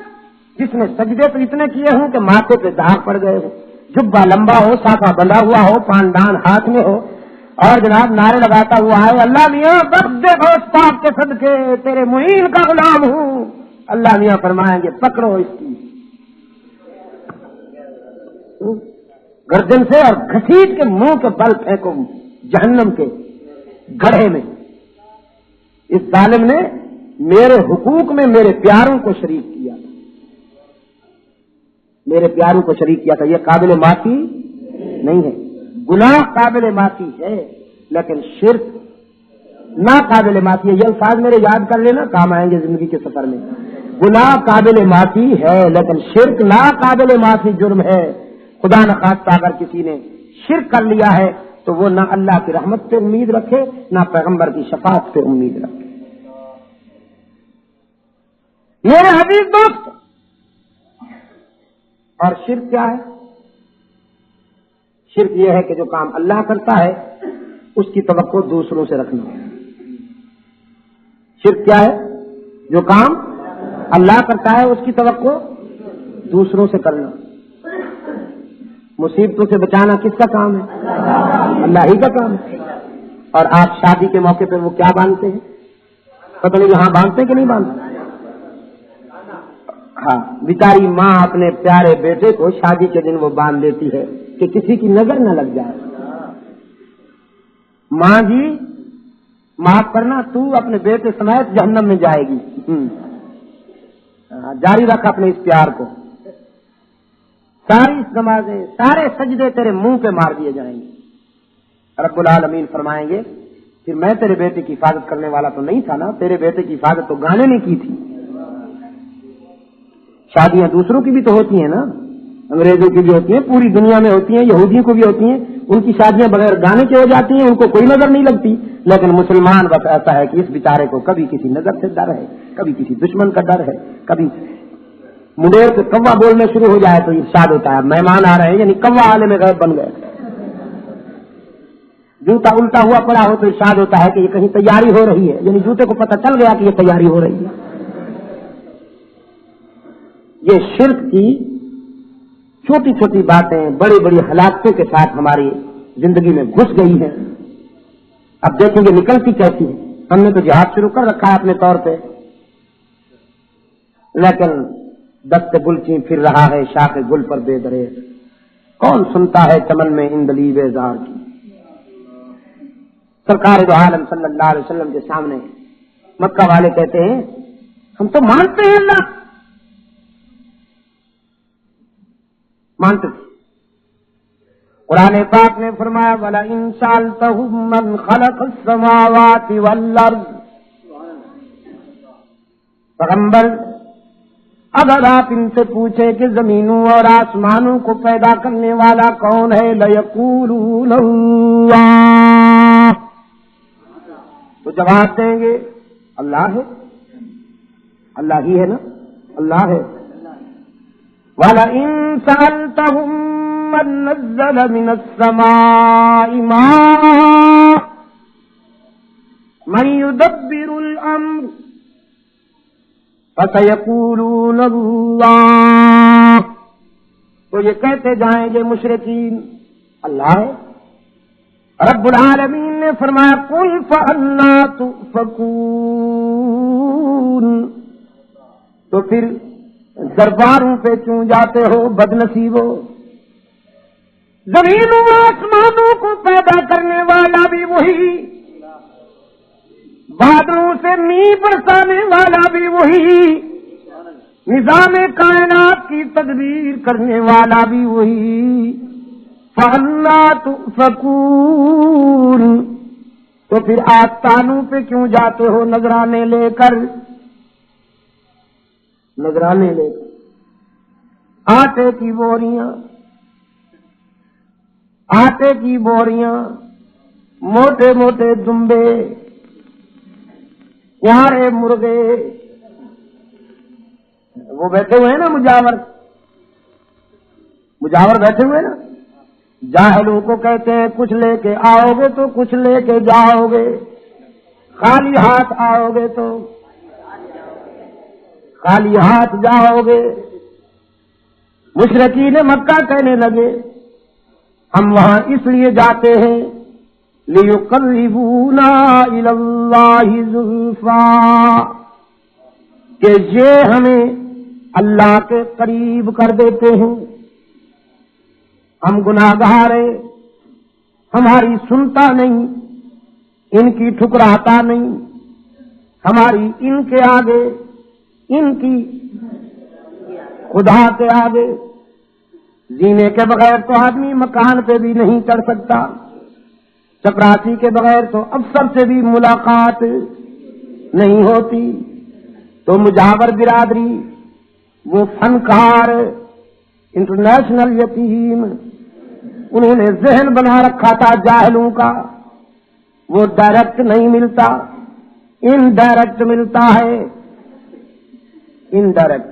جس نے سجدے تو اتنے کیے ہوں کہ ماتھے پہ داغ پڑ گئے ہو، جبہ لمبا ہو، ساکا بندھا ہوا ہو، پاندان ہاتھ میں ہو، اور جناب نعرے لگاتا ہوا ہے اللہ میاں بخش دے گوشت پاک کے صدقے تیرے معین کا غلام ہوں. اللہ میاں فرمائیں گے پکڑو اس کی گردن سے اور گھسیٹ کے منہ کے بل پھینکو جہنم کے گڑھے میں. اس ظالم نے میرے حقوق میں میرے پیاروں کو شریک کیا، میرے پیاروں کو شریک کیا تھا. یہ قابل معافی نہیں ہے. گناہ قابل معافی ہے لیکن شرک نا قابل معافی ہے. یہ الفاظ میرے یاد کر لینا، کام آئیں گے زندگی کے سفر میں. گناہ قابل معافی ہے لیکن شرک نا قابل معافی جرم ہے. خدا نخواستہ اگر کسی نے شرک کر لیا ہے تو وہ نہ اللہ کی رحمت پہ امید رکھے نہ پیغمبر کی شفاعت پہ امید رکھے. میرے حبیب دوست، اور شرک کیا ہے؟ شرک یہ ہے کہ جو کام اللہ کرتا ہے اس کی توقع دوسروں سے رکھنا. شرک کیا ہے؟ جو کام اللہ کرتا ہے اس کی توقع دوسروں سے کرنا. مصیبتوں سے بچانا کس کا کام ہے؟ اللہ ہی کا کام ہے. اور آپ شادی کے موقع پہ وہ کیا باندھتے ہیں؟ پتہ نہیں یہاں باندھتے ہیں کہ نہیں باندھتے؟ ہاں، بیچاری ماں اپنے پیارے بیٹے کو شادی کے دن وہ باندھ دیتی ہے کہ کسی کی نظر نہ لگ جائے. ماں جی معاف کرنا، تو اپنے بیٹے سمیت جہنم میں جائے گی. جاری رکھ اپنے اس پیار کو. ساری نمازیں، سارے سجدے تیرے منہ پہ مار دیے جائیں گے. رب العالمین فرمائیں گے پھر میں تیرے بیٹے کی حفاظت کرنے والا تو نہیں تھا نا، تیرے بیٹے کی حفاظت تو گانے نے کی تھی. شادیاں دوسروں کی بھی تو ہوتی ہیں نا، انگریزوں کی بھی ہوتی ہیں، پوری دنیا میں ہوتی ہیں، یہودیوں کو بھی ہوتی ہیں. ان کی شادیاں بغیر گانے کے ہو جاتی ہیں، ان کو کوئی نظر نہیں لگتی. لیکن مسلمان بس ایسا ہے کہ اس بیچارے کو کبھی کسی نظر سے ڈر ہے، کبھی کسی دشمن کا ڈر ہے، کبھی مڈیر سے کوا بولنا شروع ہو جائے تو ارشاد ہوتا ہے مہمان آ رہے ہیں، یعنی کوا عالم غیب بن گئے. جوتا الٹا ہوا پڑا ہو تو ارشاد ہوتا ہے کہ یہ کہیں تیاری ہو رہی ہے، یعنی جوتے کو پتہ چل گیا کہ یہ تیاری ہو رہی ہے. یہ شرک کی چھوٹی چھوٹی باتیں بڑی بڑی ہلاکتوں کے ساتھ ہماری زندگی میں گھس گئی ہیں. اب دیکھیں گے نکلتی کیسی ہے. ہم نے تو جہاد شروع کر رکھا ہے اپنے طور پہ، لیکن دست گلچی پھر رہا ہے شاخ گل پر بے درے، کون سنتا ہے چمن میں اندلیب زار کی. سرکار دو عالم صلی اللہ علیہ وسلم کے سامنے مکہ والے کہتے ہیں ہم تو مانتے ہیں اللہ، مانتے تھے. قرآن پاک نے فرمایا وَلَئِن سَأَلْتَهُم مَّنْ خَلَقَ السَّمَاوَاتِ وَالْأَرْضَ. پیغمبر اگر آپ ان سے پوچھیں کہ زمینوں اور آسمانوں کو پیدا کرنے والا کون ہے لَيَقُولُونَ اللَّهُ، تو جواب دیں گے اللہ ہے. اللہ ہی ہے نا، اللہ ہے. وَلَئِن سَأَلْتَهُم من نزل من السماء ماء من يدبر الامر فسيقولون الله، تو یہ کہتے جائیں گے مشرکین اللہ ہے. رب العالمین نے فرمایا قل فأنا تؤفكون، تو پھر درباروں پہ کیوں جاتے ہو بد نصیبو. زمینوں آسمانوں کو پیدا کرنے والا بھی وہی، بادلوں سے می برسانے والا بھی وہی، نظام کائنات کی تدبیر کرنے والا بھی وہی. فَأَنَّا تُؤْفَكُونَ، تو پھر آستانوں پہ کیوں جاتے ہو نذرانے لے کر، نذرانے لے کر. آٹے کی بوریاں، آٹے کی بوریاں، موٹے موٹے دمبے، پیارے مرغے، وہ بیٹھے ہوئے ہیں نا مجاور بیٹھے ہوئے نا. جاہلوں کو کہتے ہیں کچھ لے کے آؤ گے تو کچھ لے کے جاؤ گے، خالی ہاتھ آؤ گے تو خالی ہاتھ جاؤ گے. مشرکین مکہ کہنے لگے ہم وہاں اس لیے جاتے ہیں لِيُقَرِّبُونَا إِلَى اللَّهِ زُلْفَىٰ، کہ یہ ہمیں اللہ کے قریب کر دیتے ہیں. ہم گناہگار ہیں، ہماری سنتا نہیں، ان کی ٹھکراتا نہیں، ہماری ان کے آگے، ان کی خدا کے آگے. جینے کے بغیر تو آدمی مکان پہ بھی نہیں چڑھ سکتا، چپراسی کے بغیر تو افسر سے بھی ملاقات نہیں ہوتی. تو مجاور برادری، وہ فنکار، انٹرنیشنل یتیم، انہوں نے ذہن بنا رکھا تھا جاہلوں کا، وہ ڈائریکٹ نہیں ملتا، انڈائریکٹ ملتا ہے. انڈائریکٹ،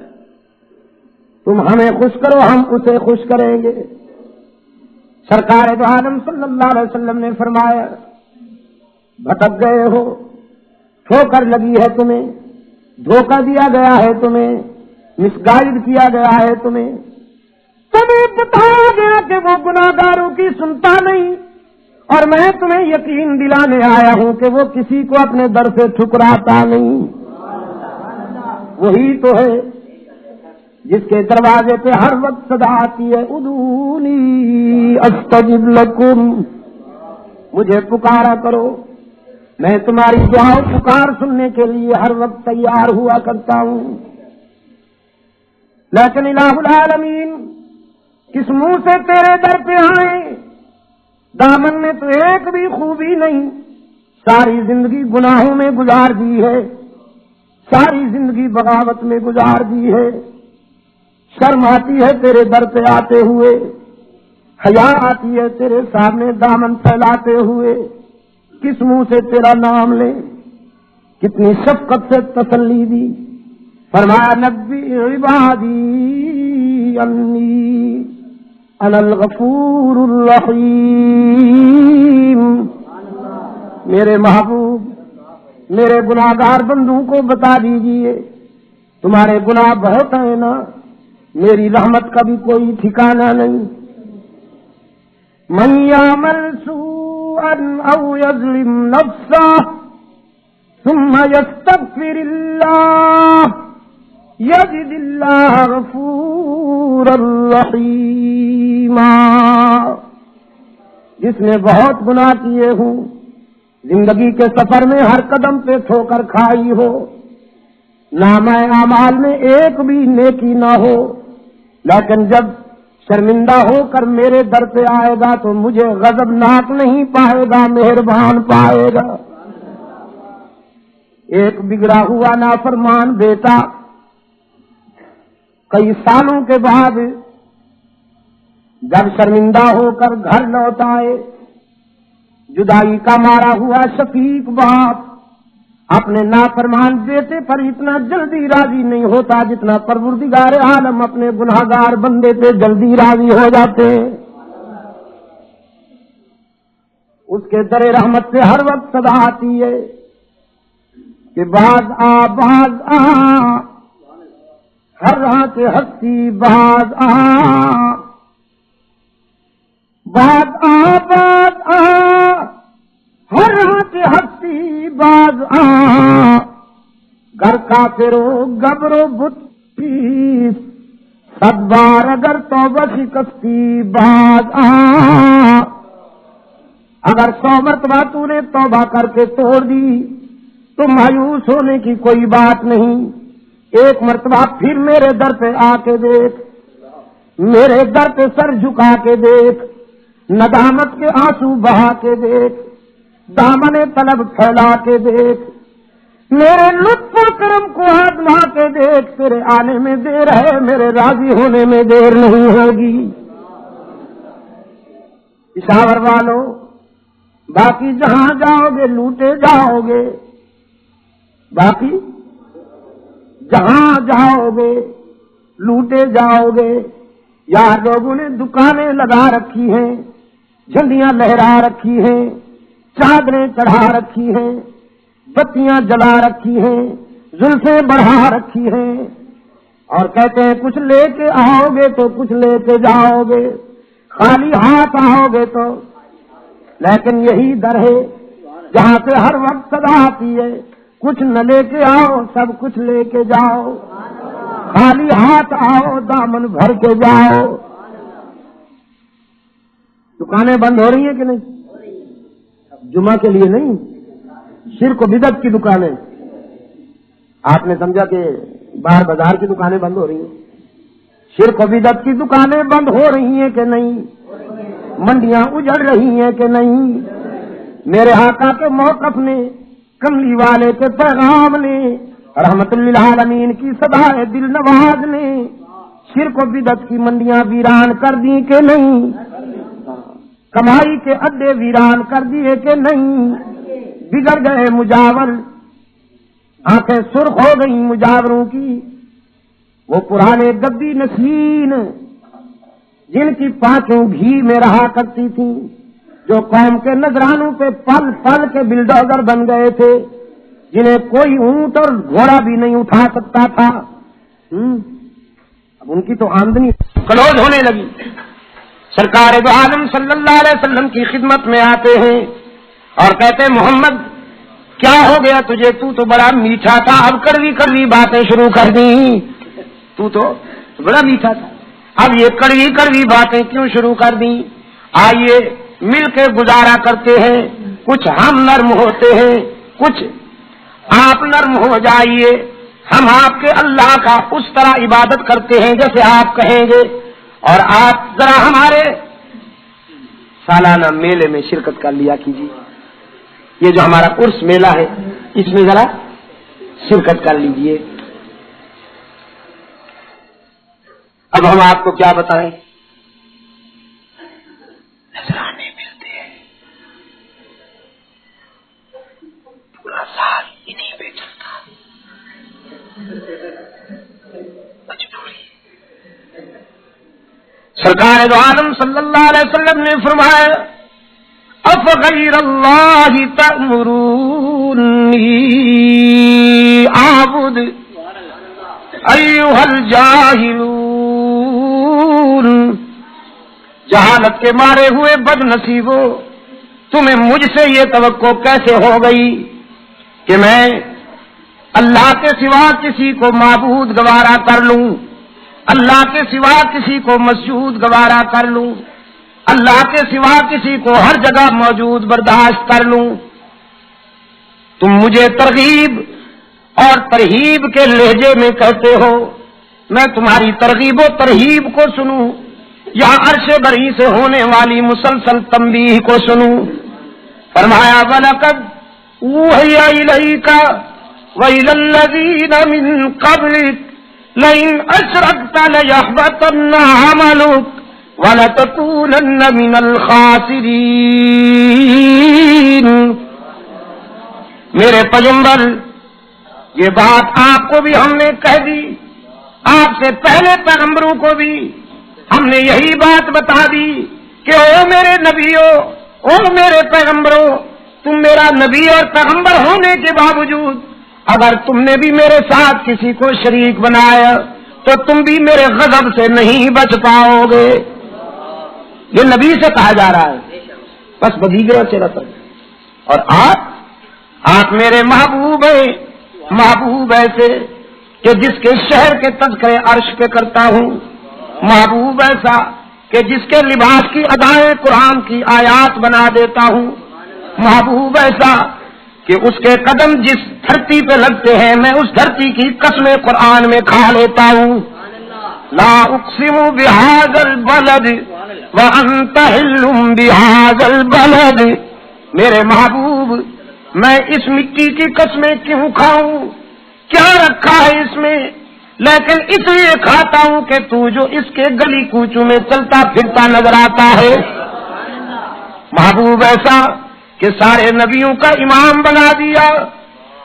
تم ہمیں خوش کرو ہم اسے خوش کریں گے. سرکار دو عالم صلی اللہ علیہ وسلم نے فرمایا بھٹک گئے ہو، ٹھوکر لگی ہے تمہیں، دھوکہ دیا گیا ہے تمہیں، مس گائیڈ کیا گیا ہے تمہیں بتایا گیا کہ وہ گناہگاروں کی سنتا نہیں، اور میں تمہیں یقین دلانے آیا ہوں کہ وہ کسی کو اپنے در سے ٹھکراتا نہیں. وہی تو ہے جس کے دروازے پہ ہر وقت صدا آتی ہے ادعونی استجب لکم، مجھے پکارا کرو، میں تمہاری دعا پکار سننے کے لیے ہر وقت تیار ہوا کرتا ہوں. لیکن الہ العالمین کس منہ سے تیرے در پہ آئے؟ دامن میں تو ایک بھی خوبی نہیں، ساری زندگی گناہوں میں گزار دی ہے، ساری زندگی بغاوت میں گزار دی ہے. شرم آتی ہے تیرے در پہ آتے ہوئے، حیا آتی ہے تیرے سامنے دامن پھیلاتے ہوئے. کس منہ سے تیرا نام لے؟ کتنی شفقت سے تسلی دی، فرمایا نبی عبادی انی انا الغفور الرحیم، میرے محبوب میرے گناہگار بندوں کو بتا دیجئے تمہارے گناہ بہت ہیں نا، میری رحمت کا بھی کوئی ٹھکانہ نہیں۔ من یعمل سوءا او یظلم نفسہ ثم یستغفر اللہ یجد اللہ غفورا رحیما، جس نے بہت گناہ کیے ہوں، زندگی کے سفر میں ہر قدم پہ ٹھوکر کھائی ہو، نامہ اعمال میں ایک بھی نیکی نہ ہو، لیکن جب شرمندہ ہو کر میرے در پہ آئے گا تو مجھے غضبناک نہیں پائے گا، مہربان پائے گا۔ ایک بگڑا ہوا نافرمان بیٹا کئی سالوں کے بعد جب شرمندہ ہو کر گھر لوٹ آئے، جدائی کا مارا ہوا شفیق باپ اپنے نافرمان بیٹے پر اتنا جلدی راضی نہیں ہوتا جتنا پروردگار عالم اپنے گناہگار بندے پہ جلدی راضی ہو جاتے ہیں۔ اس کے در رحمت سے ہر وقت صدا آتی ہے کہ باز آ ہر راہ کے ہستی باز آ ہر راہ کے ہستی باز آ، گھر کا پھرو گبرو بت پیس، صد بار اگر توبہ شکستی باز آ، اگر 100 مرتبہ تو نے توبہ کر کے توڑ دی تو مایوس ہونے کی کوئی بات نہیں، ایک مرتبہ پھر میرے در پہ آ کے دیکھ، میرے در پہ سر جھکا کے دیکھ، ندامت کے آنسو بہا کے دیکھ، دامن طلب پھیلا کے دیکھ، میرے لطف و کرم کو آزما کے دیکھ، تیرے آنے میں دیر ہے، میرے راضی ہونے میں دیر نہیں ہوگی۔ پشاور والو، باقی جہاں جاؤ گے لوٹے جاؤ گے، باقی جہاں جاؤ گے لوٹے جاؤ گے۔ یہاں لوگوں نے دکانیں لگا رکھی ہیں، جھنڈیاں لہرا رکھی ہیں، چادریں چڑھا رکھی ہیں، بتیاں جلا رکھی ہیں، زلفیں بڑھا رکھی ہیں، اور کہتے ہیں کچھ لے کے آؤ گے تو کچھ لے کے جاؤ گے، خالی ہاتھ آؤ گے تو، لیکن یہی در ہے جہاں سے ہر وقت صدا آتی ہے، کچھ نہ لے کے آؤ سب کچھ لے کے جاؤ، خالی ہاتھ آؤ دامن بھر کے جاؤ۔ دکانیں بند ہو رہی ہیں کہ نہیں؟ جمعہ کے لیے نہیں، شرک و بدعت کی دکانیں، آپ نے سمجھا کہ باہر بازار کی دکانیں بند ہو رہی ہیں؟ شرک و بدعت کی دکانیں بند ہو رہی ہیں کہ نہیں؟ منڈیاں اجڑ رہی ہیں کہ نہیں؟ میرے آقا کے موقف نے، کملی والے کے پیغام نے، رحمت للعالمین کی صدائے دل نواز نے شرک و بدعت کی منڈیاں ویران کر دی کہ نہیں؟ کمائی کے اڈے ویران کر دیے کہ نہیں؟ بگڑ گئے مجاور، آنکھیں سرخ ہو گئی مجاوروں کی، وہ پرانے گدی نشین جن کی پانچوں گھی میں رہا کرتی تھی، جو قوم کے نذرانوں پہ پل پل کے بلڈوزر بن گئے تھے، جنہیں کوئی اونٹ اور گھوڑا بھی نہیں اٹھا سکتا تھا، اب ان کی تو آمدنی کلوز ہونے لگی۔ سرکار دو عالم صلی اللہ علیہ وسلم کی خدمت میں آتے ہیں اور کہتے ہیں محمد کیا ہو گیا تجھے، تو بڑا میٹھا تھا، اب کڑوی کڑوی باتیں شروع کر دی، تو بڑا میٹھا تھا، اب یہ کڑوی کڑوی باتیں کیوں شروع کر دی؟ آئیے مل کے گزارا کرتے ہیں، کچھ ہم نرم ہوتے ہیں، کچھ آپ نرم ہو جائیے، ہم آپ کے اللہ کا اس طرح عبادت کرتے ہیں جیسے آپ کہیں گے، اور آپ ذرا ہمارے سالانہ میلے میں شرکت کر لیا کیجیے، یہ جو ہمارا عرس میلہ ہے اس میں ذرا شرکت کر لیجیے۔ اب ہم آپ کو کیا بتائیں، نذرانے ملتے ہیں، پورا سال انہیں پہ چلتا، سرکار دو عالم صلی اللہ علیہ وسلم نے فرمایا افغیر اللہ تأمرونی اعبد ایھا الجاہلون، جہالت کے مارے ہوئے بد نصیبو، تمہیں مجھ سے یہ توقع کیسے ہو گئی کہ میں اللہ کے سوا کسی کو معبود گوارا کر لوں، اللہ کے سوا کسی کو مسجود گوارا کر لوں، اللہ کے سوا کسی کو ہر جگہ موجود برداشت کر لوں؟ تم مجھے ترغیب اور ترہیب کے لہجے میں کہتے ہو، میں تمہاری ترغیب و ترہیب کو سنوں یا عرش بری سے ہونے والی مسلسل تنبیہ کو سنوں؟ فرمایا وَلَقَدْ أُوحِيَ إِلَيْكَ وَإِلَى الَّذِينَ مِن قَبْلِكَ لَئِنْ أَشْرَكْتَ لَيَحْبَطَنَّ عَمَلُكَ وَلَتَكُونَنَّ مِنَ الْخَاسِرِينَ۔ میرے پیغمبر، یہ بات آپ کو بھی ہم نے کہہ دی، آپ سے پہلے پیغمبروں کو بھی ہم نے یہی بات بتا دی کہ او میرے نبیوں، او میرے پیغمبروں، تم میرا نبی اور پیغمبر ہونے کے باوجود اگر تم نے بھی میرے ساتھ کسی کو شریک بنایا تو تم بھی میرے غضب سے نہیں بچ پاؤ گے۔ یہ نبی سے کہا جا رہا ہے، بس بدیگرہ سے رہتا ہے۔ اور آپ میرے محبوب ہیں، محبوب ایسے کہ جس کے شہر کے تذکرے عرش پہ کرتا ہوں، محبوب ایسا کہ جس کے لباس کی ادائیں قرآن کی آیات بنا دیتا ہوں، محبوب ایسا کہ اس کے قدم جس دھرتی پہ لگتے ہیں میں اس دھرتی کی قسمیں قرآن میں کھا لیتا ہوں۔ لا اقسم بہذا البلد وانت حل بہذا البلد، میرے محبوب میں اس مٹی کی قسمیں کیوں کھاؤں، کیا رکھا ہے اس میں، لیکن اس لیے کھاتا ہوں کہ تو جو اس کے گلی کوچوں میں چلتا پھرتا نظر آتا ہے۔ محبوب ایسا کہ سارے نبیوں کا امام بنا دیا،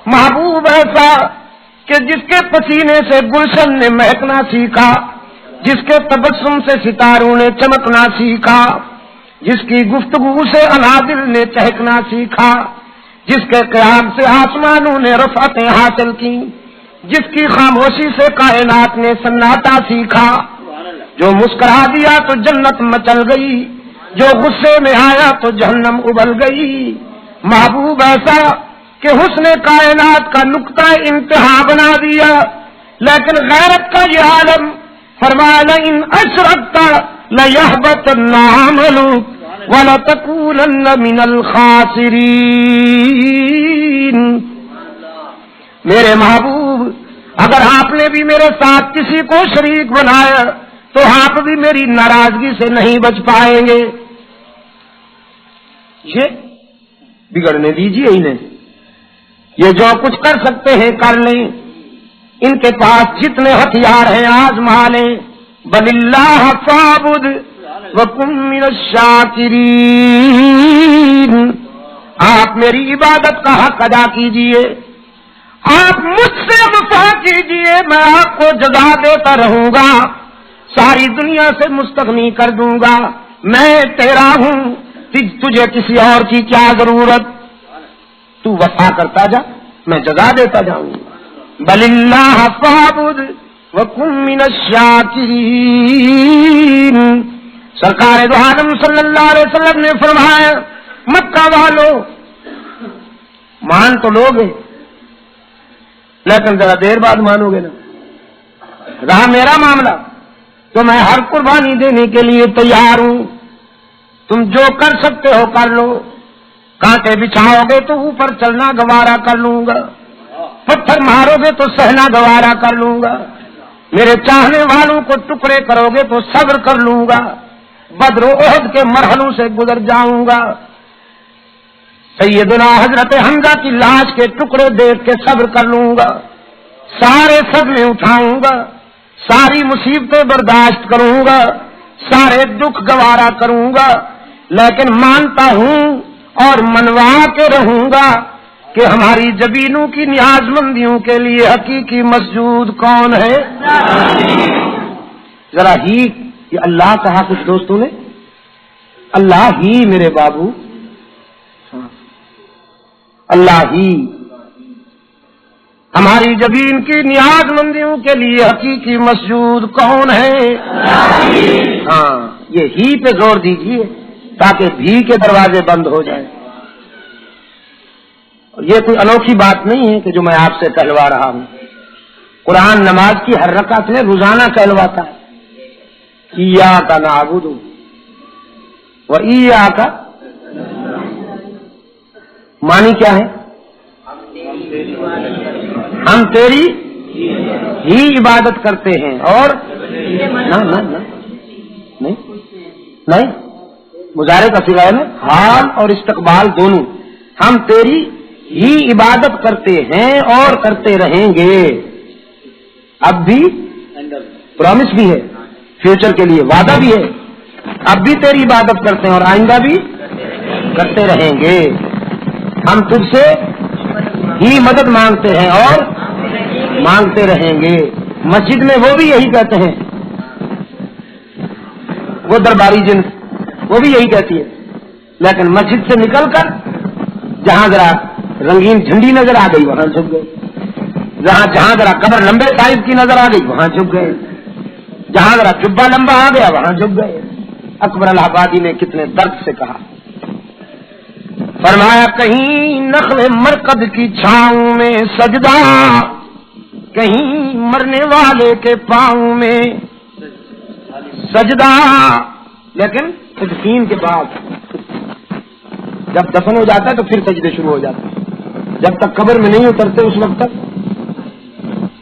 محبوب ایسا کہ جس کے پسینے سے گلشن نے مہکنا سیکھا، جس کے تبسم سے ستاروں نے چمکنا سیکھا، جس کی گفتگو سے انادل نے چہکنا سیکھا، جس کے قیام سے آسمانوں نے رفعتیں حاصل کی، جس کی خاموشی سے کائنات نے سناٹا سیکھا، جو مسکرا دیا تو جنت مچل گئی، جو غصے میں آیا تو جہنم ابل گئی۔ محبوب ایسا کہ حسن کائنات کا نقطہ انتہا بنا دیا، لیکن غیرت کا یہ عالم فرمایا لئن اشرکت لیحبطن عملک وَلَتَكُونَنَّ مِنَ الْخَاسِرِينَ۔ میرے محبوب، اگر آپ نے بھی میرے ساتھ کسی کو شریک بنایا تو آپ بھی میری ناراضگی سے نہیں بچ پائیں گے۔ یہ بگڑنے دیجیے انہیں، یہ جو کچھ کر سکتے ہیں کر لیں، ان کے پاس جتنے ہتھیار ہیں آزما لیں۔ بَلِ اللَّهَ فَاعْبُدْ وَكُن مِّنَ الشَّاكِرِينَ۔ آپ میری عبادت کا حق ادا کیجئے، آپ مجھ سے وفا کیجئے، میں آپ کو جزا دیتا رہوں گا، ساری دنیا سے مستغنی کر دوں گا، میں تیرا ہوں، تجھے کسی اور کی کیا ضرورت، تو وفا کرتا جا، میں جزا دیتا جاؤں گا۔ بَلِ اللَّهَ فَاعْبُدْ وَكُن مِّنَ الشَّاكِرِينَ۔ سرکار دو عالم صلی اللہ علیہ وسلم نے فرمایا مکہ والو مان تو لوگے لیکن ذرا دیر بعد مانو گے نا، رہا میرا معاملہ تو میں ہر قربانی دینے کے لیے تیار ہوں، تم جو کر سکتے ہو کر لو، کانٹے بچھاؤ گے تو اوپر چلنا گوارا کر لوں گا، پتھر مارو گے تو سہنا گوارا کر لوں گا، میرے چاہنے والوں کو ٹکڑے کرو گے تو صبر کر لوں گا، بدر و احد کے مرحلوں سے گزر جاؤں گا، سیدنا حضرت حمزہ کی لاش کے ٹکڑے دیکھ کے صبر کر لوں گا، سارے صدمے اٹھاؤں گا، ساری مصیبتیں برداشت کروں گا، سارے دکھ گوارا کروں گا، لیکن مانتا ہوں اور منوا کے رہوں گا کہ ہماری جبینوں کی نیاز مندیوں کے لیے حقیقی مسجود کون ہے؟ ذرا ہی یہ اللہ کہا کچھ دوستوں نے، اللہ ہی میرے بابو، اللہ ہی ہماری جبین کی نیاز مندیوں کے لیے حقیقی مسجود کون ہے؟ ہاں، یہ ہی پہ زور دیجیے تاکہ بھی کے دروازے بند ہو جائیں۔ یہ کوئی انوکھی بات نہیں ہے کہ جو میں آپ سے کہلوا رہا ہوں، قرآن نماز کی ہر رکعت میں روزانہ کہلواتا ہے، ایاک نعبد و ایاک، معنی کیا ہے؟ ہم تیری ہی عبادت کرتے ہیں، اور نہیں مظاہرے کا صیغہ ہے نا، حال اور استقبال دونوں، ہم تیری ہی عبادت کرتے ہیں اور کرتے رہیں گے۔ اب بھی پرومس بھی ہے، فیوچر کے لیے وعدہ بھی ہے، اب بھی تیری عبادت کرتے ہیں اور آئندہ بھی کرتے رہیں گے۔ ہم تجھ سے ہی مدد مانگتے ہیں اور مانگتے رہیں گے۔ مسجد میں وہ بھی یہی کہتے ہیں، وہ درباری جن وہ بھی یہی کہتی ہے، لیکن مسجد سے نکل کر جہاں ذرا رنگین جھنڈی نظر آ گئی وہاں جھک گئے، جہاں ذرا قبر لمبے صاحب کی نظر آ گئی وہاں جھک گئے، جہاں ذرا جبہ لمبا آ گیا وہاں جھک گئے۔ اکبر الہ آبادی نے کتنے درد سے کہا، فرمایا کہیں نخل مرکز کی چھاؤں میں سجدہ، کہیں مرنے والے کے پاؤں میں سجدہ، لیکن تدفین کے بعد جب دفن ہو جاتا ہے تو پھر سجدے شروع ہو جاتے ہیں، جب تک قبر میں نہیں اترتے اس وقت تک۔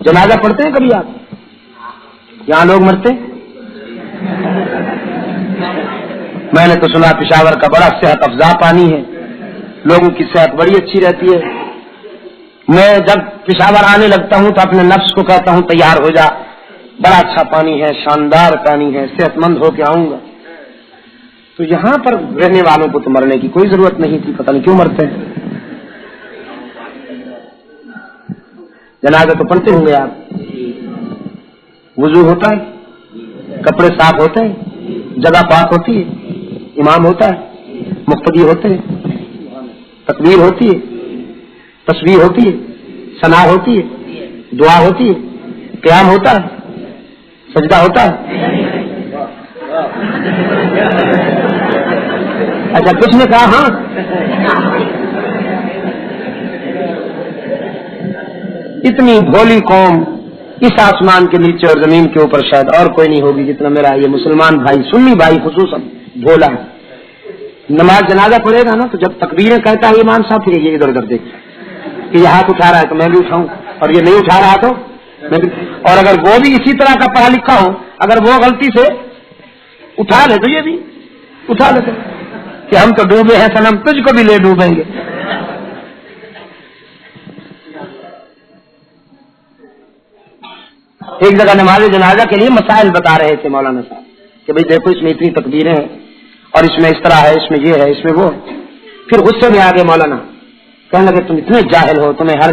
جنازہ پڑھتے ہیں کبھی آپ؟ یہاں لوگ مرتے ہیں؟ میں نے تو سنا پشاور کا بڑا صحت افزا پانی ہے، لوگوں کی صحت بڑی اچھی رہتی ہے۔ میں جب پشاور آنے لگتا ہوں تو اپنے نفس کو کہتا ہوں تیار ہو جا، بڑا اچھا پانی ہے، شاندار پانی ہے، صحت مند ہو کے آؤں گا۔ تو یہاں پر رہنے والوں کو تو مرنے کی کوئی ضرورت نہیں تھی، پتہ نہیں کیوں مرتے ہیں۔ جنازہ تو پڑھتے ہوں گے آپ، وضو ہوتا ہے، کپڑے صاف ہوتے ہیں، جگہ پاک ہوتی ہے، امام ہوتا ہے، مقتدی ہوتے ہیں، تکبیر ہوتی ہے، تسبیح ہوتی ہے، ثنا ہوتی ہے، دعا ہوتی ہے، قیام ہوتا ہے، سجدہ ہوتا ہے۔ اچھا کچھ نے کہا ہاں، اتنی بھولی قوم اس آسمان کے نیچے اور زمین کے اوپر شاید اور کوئی نہیں ہوگی جتنا میرا یہ مسلمان بھائی، سنی بھائی خصوصاً بھولا ہے۔ نماز جنازہ پڑھے گا نا تو جب تکبیریں کہتا ہے امام صاحب، پھر یہ ادھر ادھر دیکھ کہ یہ ہاتھ اٹھا رہا ہے تو میں بھی اٹھاؤں، اور یہ نہیں اٹھا رہا تو میں بھی، اور اگر وہ بھی اسی طرح کا پڑھا لکھا ہو، اگر وہ غلطی سے اٹھا لے تو یہ بھی اٹھا لیتے کہ ہم تو ڈوبے ہیں صنم، تجھ کو بھی لے ڈوبیں گے۔ ایک جگہ نماز جنازہ کے لیے مسائل بتا رہے تھے مولانا صاحب کہ بھئی دیکھو اس میں اتنی تکبیریں ہیں اور اس میں اس طرح ہے، اس میں یہ ہے، اس میں وہ۔ پھر غصے میں آگے مولانا کہنے لگے تم اتنے جاہل ہو، تمہیں ہر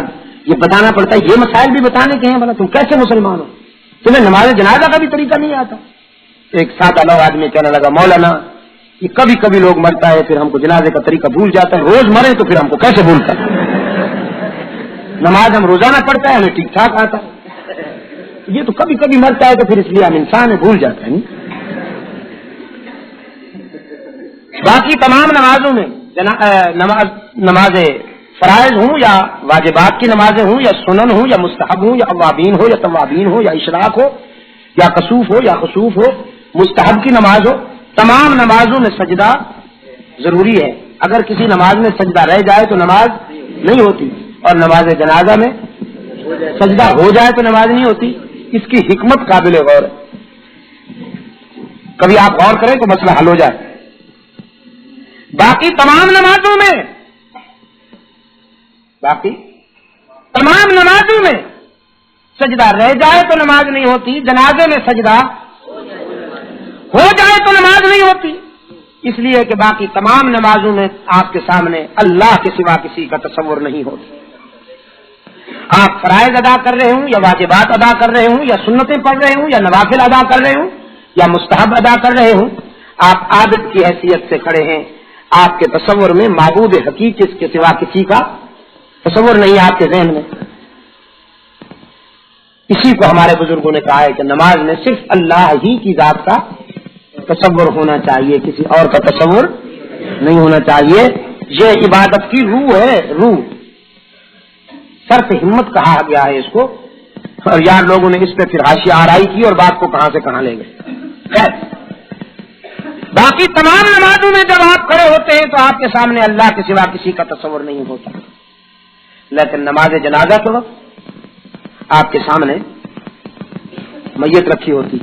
یہ بتانا پڑتا ہے، یہ مسائل بھی بتانے کے ہیں، بولا تم کیسے مسلمان ہو، تمہیں نماز جنازہ کا بھی طریقہ نہیں آتا۔ ایک سادہ لو آدمی کہنے لگا مولانا یہ کبھی کبھی لوگ مرتا ہے پھر ہم کو جنازے کا طریقہ بھول جاتا ہے، روز مرے تو پھر ہم کو کیسے بھولتا ہے، نماز ہم روزانہ پڑھتا ہے ہمیں ٹھیک ٹھاک آتا ہے، یہ تو کبھی کبھی مرتا ہے تو پھر اس لیے ہم انسان ہے بھول جاتے ہیں۔ باقی تمام نمازوں میں نماز فرائض ہوں یا واجبات کی نمازیں ہوں یا سنن ہوں یا مستحب ہوں یا اوابین ہو یا توابین ہو یا اشراق ہو یا کسوف ہو یا خسوف ہو، مستحب کی نماز ہو، تمام نمازوں میں سجدہ ضروری ہے۔ اگر کسی نماز میں سجدہ رہ جائے تو نماز نہیں ہوتی، اور نماز جنازہ میں سجدہ ہو جائے تو نماز نہیں ہوتی۔ اس کی حکمت قابل غور ہے، کبھی آپ غور کریں تو مسئلہ حل ہو جائے۔ باقی تمام نمازوں میں سجدہ رہ جائے تو نماز نہیں ہوتی، جنازے میں سجدہ ہو جائے تو نماز نہیں ہوتی، اس لیے کہ باقی تمام نمازوں میں آپ کے سامنے اللہ کے سوا کسی کا تصور نہیں ہوتا۔ آپ فرائض ادا کر رہے ہوں یا واجبات ادا کر رہے ہوں یا سنتیں پڑھ رہے ہوں یا نوافل ادا کر رہے ہوں، یا مستحب ادا کر رہے ہوں، آپ عابد کی حیثیت سے کھڑے ہیں، آپ کے تصور میں معبود حقیقی اس کے سوا کسی کا تصور نہیں آپ کے ذہن میں. اسی کو ہمارے بزرگوں نے کہا ہے کہ نماز میں صرف اللہ ہی کی ذات کا تصور ہونا چاہیے، کسی اور کا تصور نہیں ہونا چاہیے. یہ عبادت کی روح ہے، روح. صرف ہمت کہا گیا ہے اس کو، اور یار لوگوں نے اس پہ پھر حاشیہ آرائی کی اور بات کو کہاں سے کہاں لے گئے. خیر، باقی تمام نمازوں میں جب آپ کھڑے ہوتے ہیں تو آپ کے سامنے اللہ کے سوا کسی کا تصور نہیں ہوتا، لیکن نماز جنازہ کے وقت آپ کے سامنے میت رکھی ہوتی،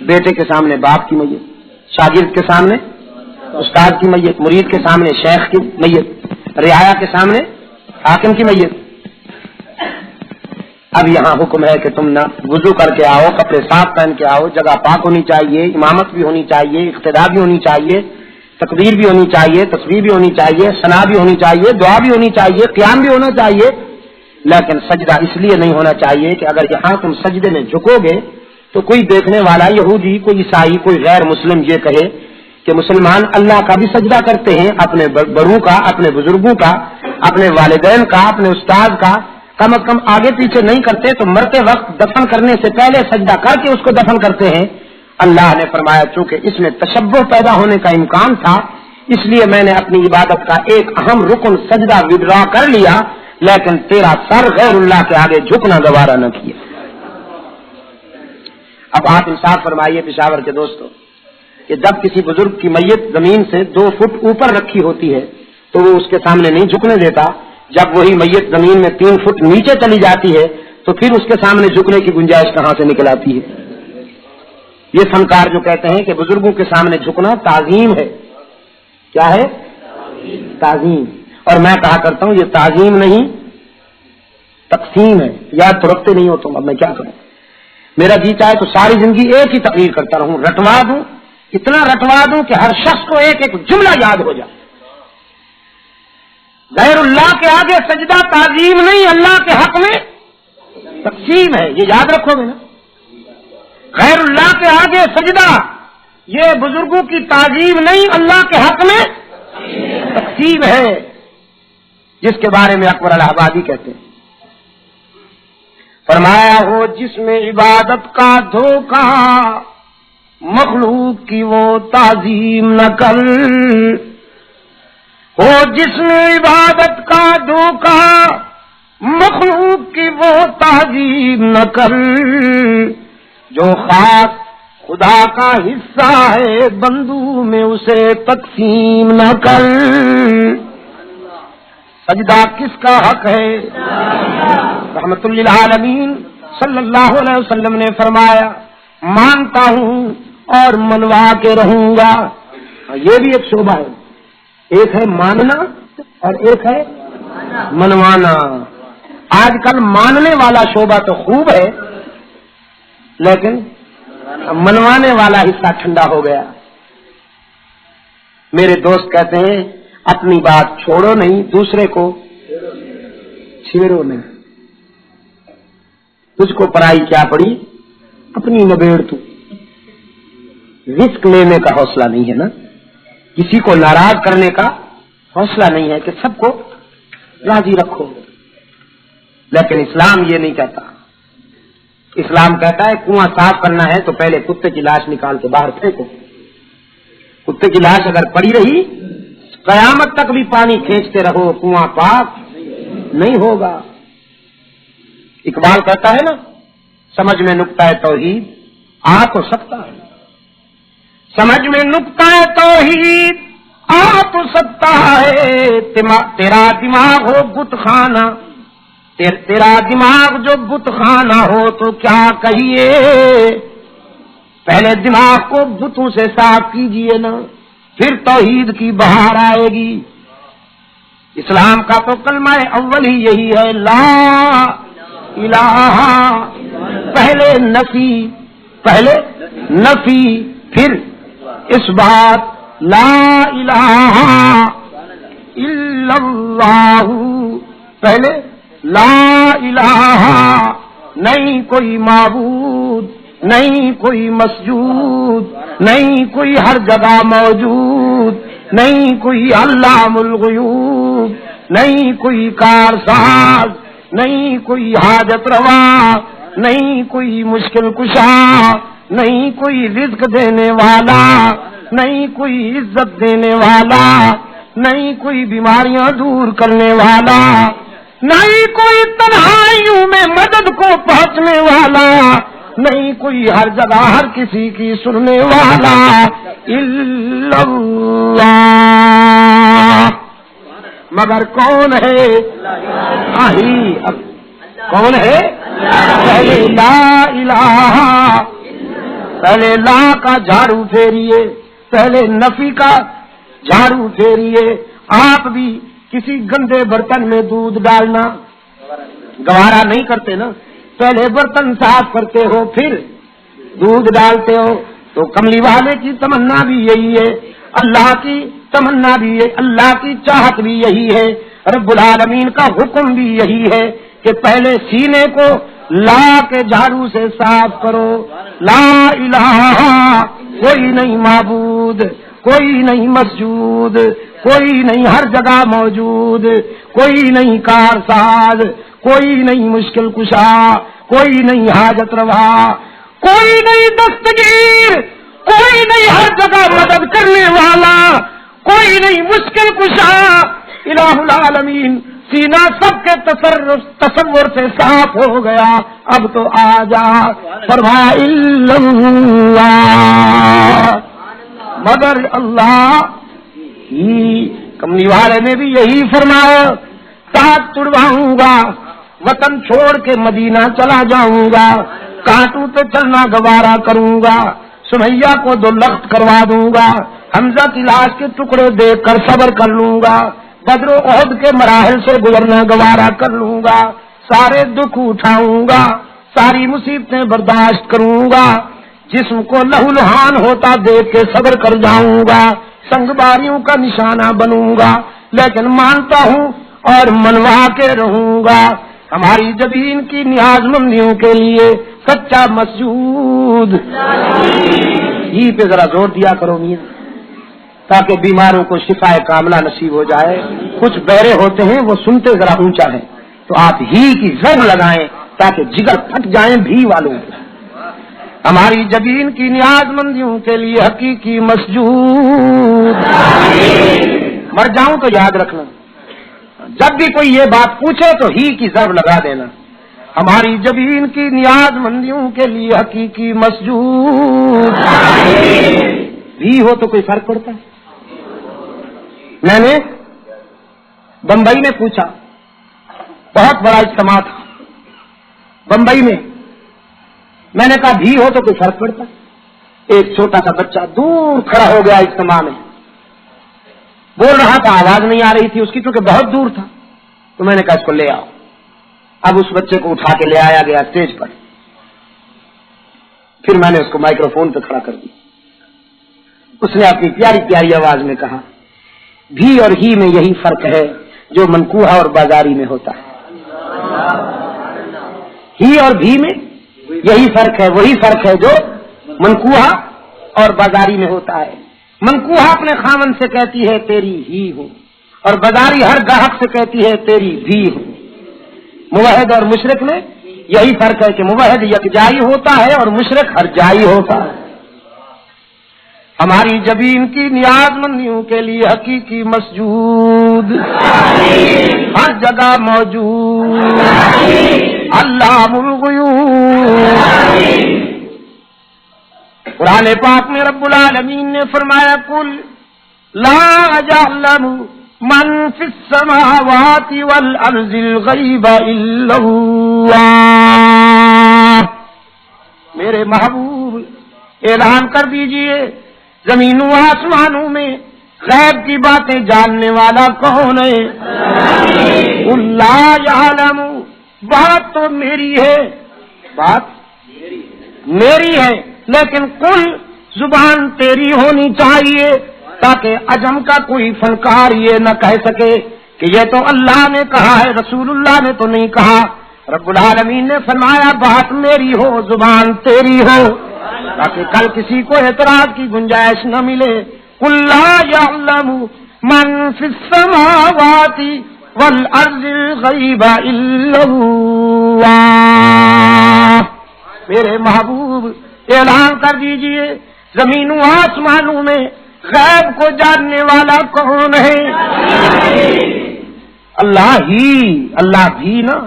بیٹے کے سامنے باپ کی میت، شاگرد کے سامنے استاد کی میت، مرید کے سامنے شیخ کی میت، رعایا کے سامنے حاکم کی میت. اب یہاں حکم ہے کہ تم نہ وضو کر کے آؤ، کپڑے صاف پہن کے آؤ، جگہ پاک ہونی چاہیے، امامت بھی ہونی چاہیے، اقتداء بھی ہونی چاہیے، تکبیر بھی ہونی چاہیے، تسبیح بھی ہونی چاہیے، ثنا بھی ہونی چاہیے، دعا بھی ہونی چاہیے، قیام بھی ہونا چاہیے. لیکن سجدہ اس لیے نہیں ہونا چاہیے کہ اگر یہاں تم سجدے میں جھکو گے تو کوئی دیکھنے والا یہودی، کوئی عیسائی، کوئی غیر مسلم یہ کہے کہ مسلمان اللہ کا بھی سجدہ کرتے ہیں، اپنے بڑوں کا، اپنے بزرگوں کا، اپنے والدین کا، اپنے استاد کا، کم از کم آگے پیچھے نہیں کرتے تو مرتے وقت دفن کرنے سے پہلے سجدہ کر کے اس کو دفن کرتے ہیں. اللہ نے فرمایا چونکہ اس میں تشبہ پیدا ہونے کا امکان تھا، اس لیے میں نے اپنی عبادت کا ایک اہم رکن سجدہ وڈرا کر لیا، لیکن تیرا سر غیر اللہ کے آگے جھکنا گوارا نہ کیا. اب آپ انصاف فرمائیے پشاور کے دوستوں کہ جب کسی بزرگ کی میت زمین سے 2 فٹ اوپر رکھی ہوتی ہے تو وہ اس کے سامنے نہیں جھکنے دیتا، جب وہی میت زمین میں 3 فٹ نیچے چلی جاتی ہے تو پھر اس کے سامنے جھکنے کی گنجائش کہاں سے نکل آتی ہے. یہ فنکار جو کہتے ہیں کہ بزرگوں کے سامنے جھکنا تعظیم ہے، کیا ہے؟ تعظیم. اور میں کہا کرتا ہوں یہ تعظیم نہیں تقسیم ہے. یاد تو رکھتے نہیں ہو تم، اب میں کیا کروں؟ میرا جی چاہے تو ساری زندگی ایک ہی تقریر کرتا رہوں، رٹوا دوں، اتنا رٹوا دوں کہ ہر شخص کو ایک ایک جملہ یاد ہو جائے. غیر اللہ کے آگے سجدہ تعظیم نہیں، اللہ کے حق میں تقسیم ہے. یہ یاد رکھو گے نا؟ غیر اللہ کے آگے سجدہ یہ بزرگوں کی تعظیم نہیں، اللہ کے حق میں تقسیم ہے، جس کے بارے میں اکبر الہ آبادی کہتے ہیں. فرمایا ہو جس میں عبادت کا دھوکہ مخلوق کی وہ تعظیم نہ کر، ہو جس میں عبادت کا دھوکہ مخلوق کی وہ تعظیم نہ کر، جو خاص خدا کا حصہ ہے بندو میں اسے تقسیم نہ کر. سجدہ کس کا حق ہے؟ رحمت للعالمین صلی اللہ علیہ وسلم نے فرمایا مانتا ہوں اور منوا کے رہوں گا. یہ بھی ایک شعبہ ہے، ایک ہے ماننا اور ایک ہے منوانا. آج کل ماننے والا شعبہ تو خوب ہے لیکن منوانے والا حصہ ٹھنڈا ہو گیا. میرے دوست کہتے ہیں اپنی بات چھوڑو نہیں، دوسرے کو چھیڑو نہیں. تجھ کو پرائی کیا پڑی، اپنی نبیڑ تو. رسک لینے کا حوصلہ نہیں ہے نا، کسی کو ناراض کرنے کا حوصلہ نہیں ہے کہ سب کو راضی رکھو. لیکن اسلام یہ نہیں کہتا. اسلام کہتا ہے کنواں صاف کرنا ہے تو پہلے کتے کی لاش نکال کے باہر پھینکو. کتے کی لاش اگر پڑی رہی قیامت تک بھی پانی کھینچتے رہو، کنواں پاک نہیں ہوگا. اقبال کہتا ہے نا سمجھ میں نقطہ توحید آ تو سکتا ہے، سمجھ میں نقطہ توحید آ تو سکتا ہے، تیرا دماغ ہو بت خانہ، تیرا دماغ جو بت خانہ ہو تو کیا کہیے. پہلے دماغ کو بتوں سے صاف کیجئے نا، پھر توحید کی بہار آئے گی. اسلام کا تو کلمہ اول ہی یہی ہے لا الہ. پہلے نفی پھر اس بات لا الہ الا اللہ. پہلے لا الہ نہیں کوئی معبود نہیں کوئی مسجود، نہیں کوئی ہر جگہ موجود، نہیں کوئی علام الغیوب، نہیں کوئی کارساز، نہیں کوئی حاجت روا، نہیں کوئی مشکل کشا، نہیں کوئی رزق دینے والا، نہیں کوئی عزت دینے والا، نہیں کوئی بیماریاں دور کرنے والا، نہیں کوئی تنہائیوں میں مدد کو پہنچنے والا، نہیں کوئی ہر جگہ ہر کسی کی سننے والا الا اللہ، مگر کون ہے؟ کون ہے؟ پہلے لا الہ، پہلے لا کا جھاڑو پھیریے، پہلے نفی کا جھاڑو پھیریے۔ آپ بھی کسی گندے برتن میں دودھ ڈالنا گوارا نہیں کرتے نا، پہلے برتن صاف کرتے ہو پھر دودھ ڈالتے ہو، تو کملی والے کی تمنا بھی یہی ہے، اللہ کی تمنا بھی ہے، اللہ کی چاہت بھی یہی ہے، رب العالمین کا حکم بھی یہی ہے کہ پہلے سینے کو لا کے جھاڑو سے صاف کرو۔ لا الہ، کوئی نہیں معبود، کوئی نہیں مسجود، کوئی نہیں ہر جگہ موجود، کوئی نہیں کارساز، کوئی نہیں مشکل کشا، کوئی نہیں حاجت روا، کوئی نہیں دستگیر، کوئی نہیں ہر جگہ مدد کرنے والا، کوئی نہیں مشکل کشا۔ الہ العالمین، سینہ سب کے تصور سے صاف ہو گیا، اب تو آ جا فرما الا اللہ، مگر اللہ ہی۔ کملی والے نے بھی یہی فرمایا، ساتھ تڑواؤں گا، وطن چھوڑ کے مدینہ چلا جاؤں گا، کانٹوں پہ چلنا گوارا کروں گا، سمیہ کو 2 لخت کروا دوں گا، حمزہ کی لاش کے ٹکڑے دیکھ کر صبر کر لوں گا، بدر و احد کے مراحل سے گزرنا گوارا کر لوں گا، سارے دکھ اٹھاؤں گا، ساری مصیبتیں برداشت کروں گا، جسم کو لہو لہان ہوتا دیکھ کے صبر کر جاؤں گا، سنگ باریوں کا نشانہ بنوں گا، لیکن مانتا ہوں اور منوا کے رہوں گا۔ ہماری جبین کی نیاز مندیوں کے لیے سچا مسجود، ہی پہ ذرا زور دیا کرو میر، تاکہ بیماروں کو شفا کاملہ نصیب ہو جائے۔ کچھ بہرے ہوتے ہیں وہ سنتے ذرا اونچا ہے، تو آپ ہی کی ضرب لگائیں تاکہ جگر پھٹ جائیں بھی والوں۔ ہماری جبین کی نیاز مندیوں کے لیے حقیقی مسجود، مر جاؤں تو یاد رکھنا، جب بھی کوئی یہ بات پوچھے تو ہی کی ضرب لگا دینا۔ ہماری جبین کی نیاز مندیوں کے لیے حقیقی مسجود، بھی ہو تو کوئی فرق پڑتا ہے؟ میں نے بمبئی میں پوچھا، بہت بڑا اجتماع تھا بمبئی میں، میں نے کہا بھی ہو تو کوئی فرق پڑتا ہے؟ ایک چھوٹا سا بچہ دور کھڑا ہو گیا اجتماع میں، بول رہا تھا، آواز نہیں آ رہی تھی اس کی کیونکہ بہت دور تھا، تو میں نے کہا اس کو لے آؤ۔ اب اس بچے کو اٹھا کے لے آیا گیا اسٹیج پر، پھر میں نے اس کو مائکرو فون پہ کھڑا کر دیا، اس نے اپنی پیاری پیاری آواز میں کہا، بھی اور ہی میں یہی فرق ہے جو منقوہ اور بازاری میں ہوتا ہے، ہی اور بھی میں یہی فرق ہے، وہی فرق ہے جو منقوہ اور بازاری میں ہوتا ہے۔ منقوہ اپنے خاوند سے کہتی ہے تیری ہی ہوں، اور بازاری ہر گاہک سے کہتی ہے تیری بھی ہوں۔ موحد اور مشرک میں یہی فرق ہے کہ موحد یکجائی ہوتا ہے اور مشرک ہر جائی ہوتا ہے۔ ہماری جبین کی نیاز مندیوں کے لیے حقیقی مسجود، ہر جگہ موجود، علام الغیوب۔ قرآن پاک میں رب العالمین نے فرمایا، قل لا يعلم من في السماوات والارض الغیب الا اللہ، میرے محبوب اعلان کر دیجئے زمینوں آسمانوں میں غیب کی باتیں جاننے والا کون ہے؟ قل لا يعلم، بات تو میری ہے، بات میری ہے، لیکن قل زبان تیری ہونی چاہیے تاکہ عجم کا کوئی فنکار یہ نہ کہہ سکے کہ یہ تو اللہ نے کہا ہے، رسول اللہ نے تو نہیں کہا۔ رب العالمین نے فرمایا بات میری ہو زبان تیری ہو تاکہ کل کسی کو اعتراض کی گنجائش نہ ملے. قل لا يعلم من في السماوات والارض الغیب الا اللہ. میرے محبوب اعلان کر دیجئے زمینوں آسمانوں میں غیب کو جاننے والا کون ہے؟ اللہ ہی. اللہ بھی نا.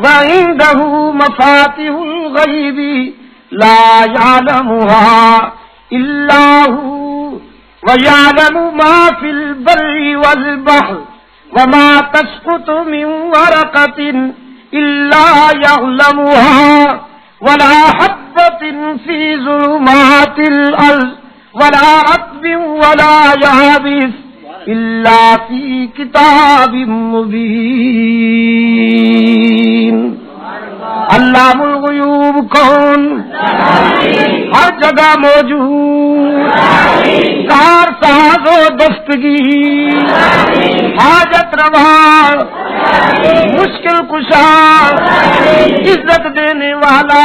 وعنده مفاتيح الغيب لا يعلمها الا هو ويعلم ما في البر والبحر وما تسقط من ورقة الا يعلمها ولا حبة في ظلمات الارض ولا رطب ولا يابس الا في کتاب مبین. علام الغیوب کون؟ ہر جگہ موجود. کار ساز و دستگیر حاجت روا مشکل کشا عزت دینے والا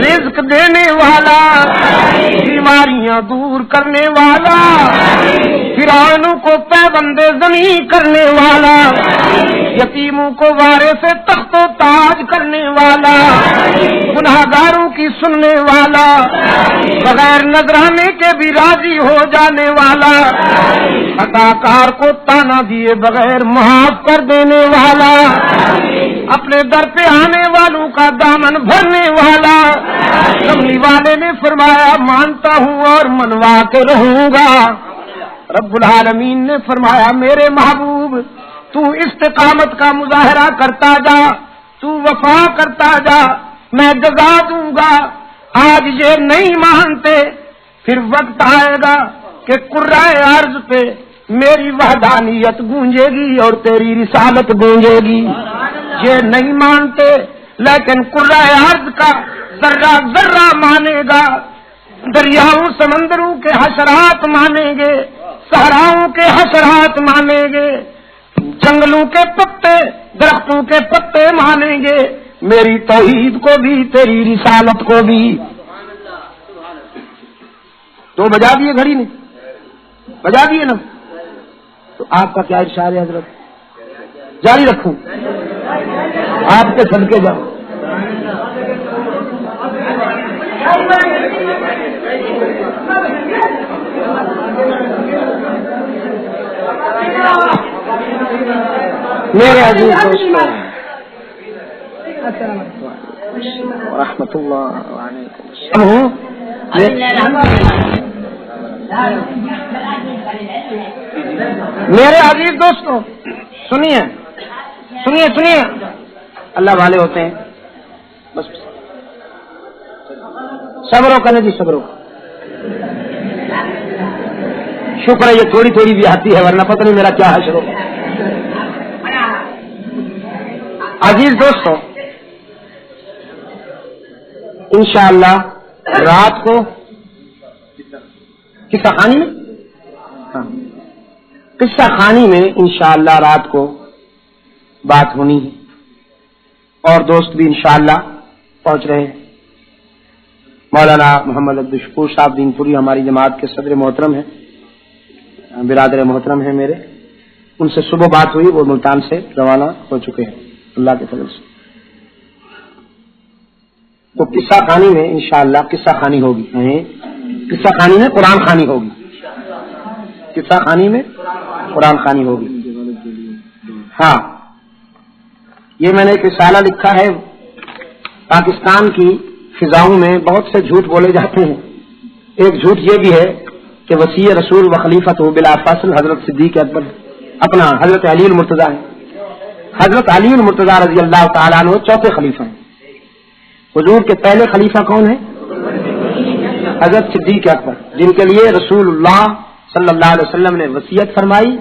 رزق دینے والا بیماریاں دور کرنے والا فرعونوں کو پیبند زمین کرنے والا یتیموں کو وارث تخت و تاج کرنے والا گناہگاروں کی سننے والا بغیر نذرانے کے بھی راضی ہو جانے والا اداکار کو تانا دیے بغیر معاف کر دینے والا اپنے در پہ آنے والوں کا دامن بھرنے والا. کملی والے نے فرمایا مانتا ہوں اور منوا کے رہوں گا. رب العالمین نے فرمایا میرے محبوب تو استقامت کا مظاہرہ کرتا جا تو وفا کرتا جا میں جزا دوں گا. آج یہ نہیں مانتے پھر وقت آئے گا کہ قرائے عرض پہ میری وحدانیت گونجے گی اور تیری رسالت گونجے گی. یہ نہیں مانتے لیکن قرائے عرض کا ذرہ ذرہ مانے گا. دریاؤں سمندروں کے حشرات مانیں گے صحراؤں کے حشرات مانیں گے جنگلوں کے پتے درختوں کے پتے مانیں گے میری توحید کو بھی تیری رسالت کو بھی. تو بجا دیے گھڑی نے بجا دیے نا. تو آپ کا کیا ارشاد ہے حضرت؟ جاری رکھوں آپ کے صدقے جاؤ. میرے عزیز دوستوں رحمت اللہ علیکم. میرے عزیز دوستوں سنیے سنیے سنیے اللہ والے ہوتے ہیں بس صبروں کرنے جی صبروں. شکر ہے یہ تھوڑی تھوڑی بھی آتی ہے ورنہ پتہ نہیں میرا کیا حشر ہو. عزیز دوستوں انشاءاللہ رات کو قصہ خانی میں قصہ خانی میں انشاءاللہ رات کو بات ہونی ہے اور دوست بھی انشاءاللہ پہنچ رہے ہیں. مولانا محمد عبدالشکور صاحب دین پوری ہماری جماعت کے صدر محترم ہیں برادر محترم ہیں میرے. ان سے صبح بات ہوئی وہ ملتان سے روانہ ہو چکے ہیں اللہ کے فضل سے. تو قصہ خانی میں انشاءاللہ قصہ خانی ہوگی. قصہ خانی میں قرآن خانی ہوگی. قصہ خانی میں قرآن خانی ہوگی. ہاں یہ میں نے ایک رسالہ لکھا ہے. پاکستان کی فضاؤں میں بہت سے جھوٹ بولے جاتے ہیں. ایک جھوٹ یہ بھی ہے کہ وسیع رسول و خلیفت ہو بلا فاصل حضرت صدیق اکبر اپنا حضرت علی المرتضیٰ ہے. حضرت علی المرتضیٰ رضی اللہ تعالیٰ عنہ چوتھے خلیفہ ہیں. حضور کے پہلے خلیفہ کون ہیں؟ حضرت صدیق اکبر جن کے لیے رسول اللہ صلی اللہ علیہ وسلم نے وصیت فرمائی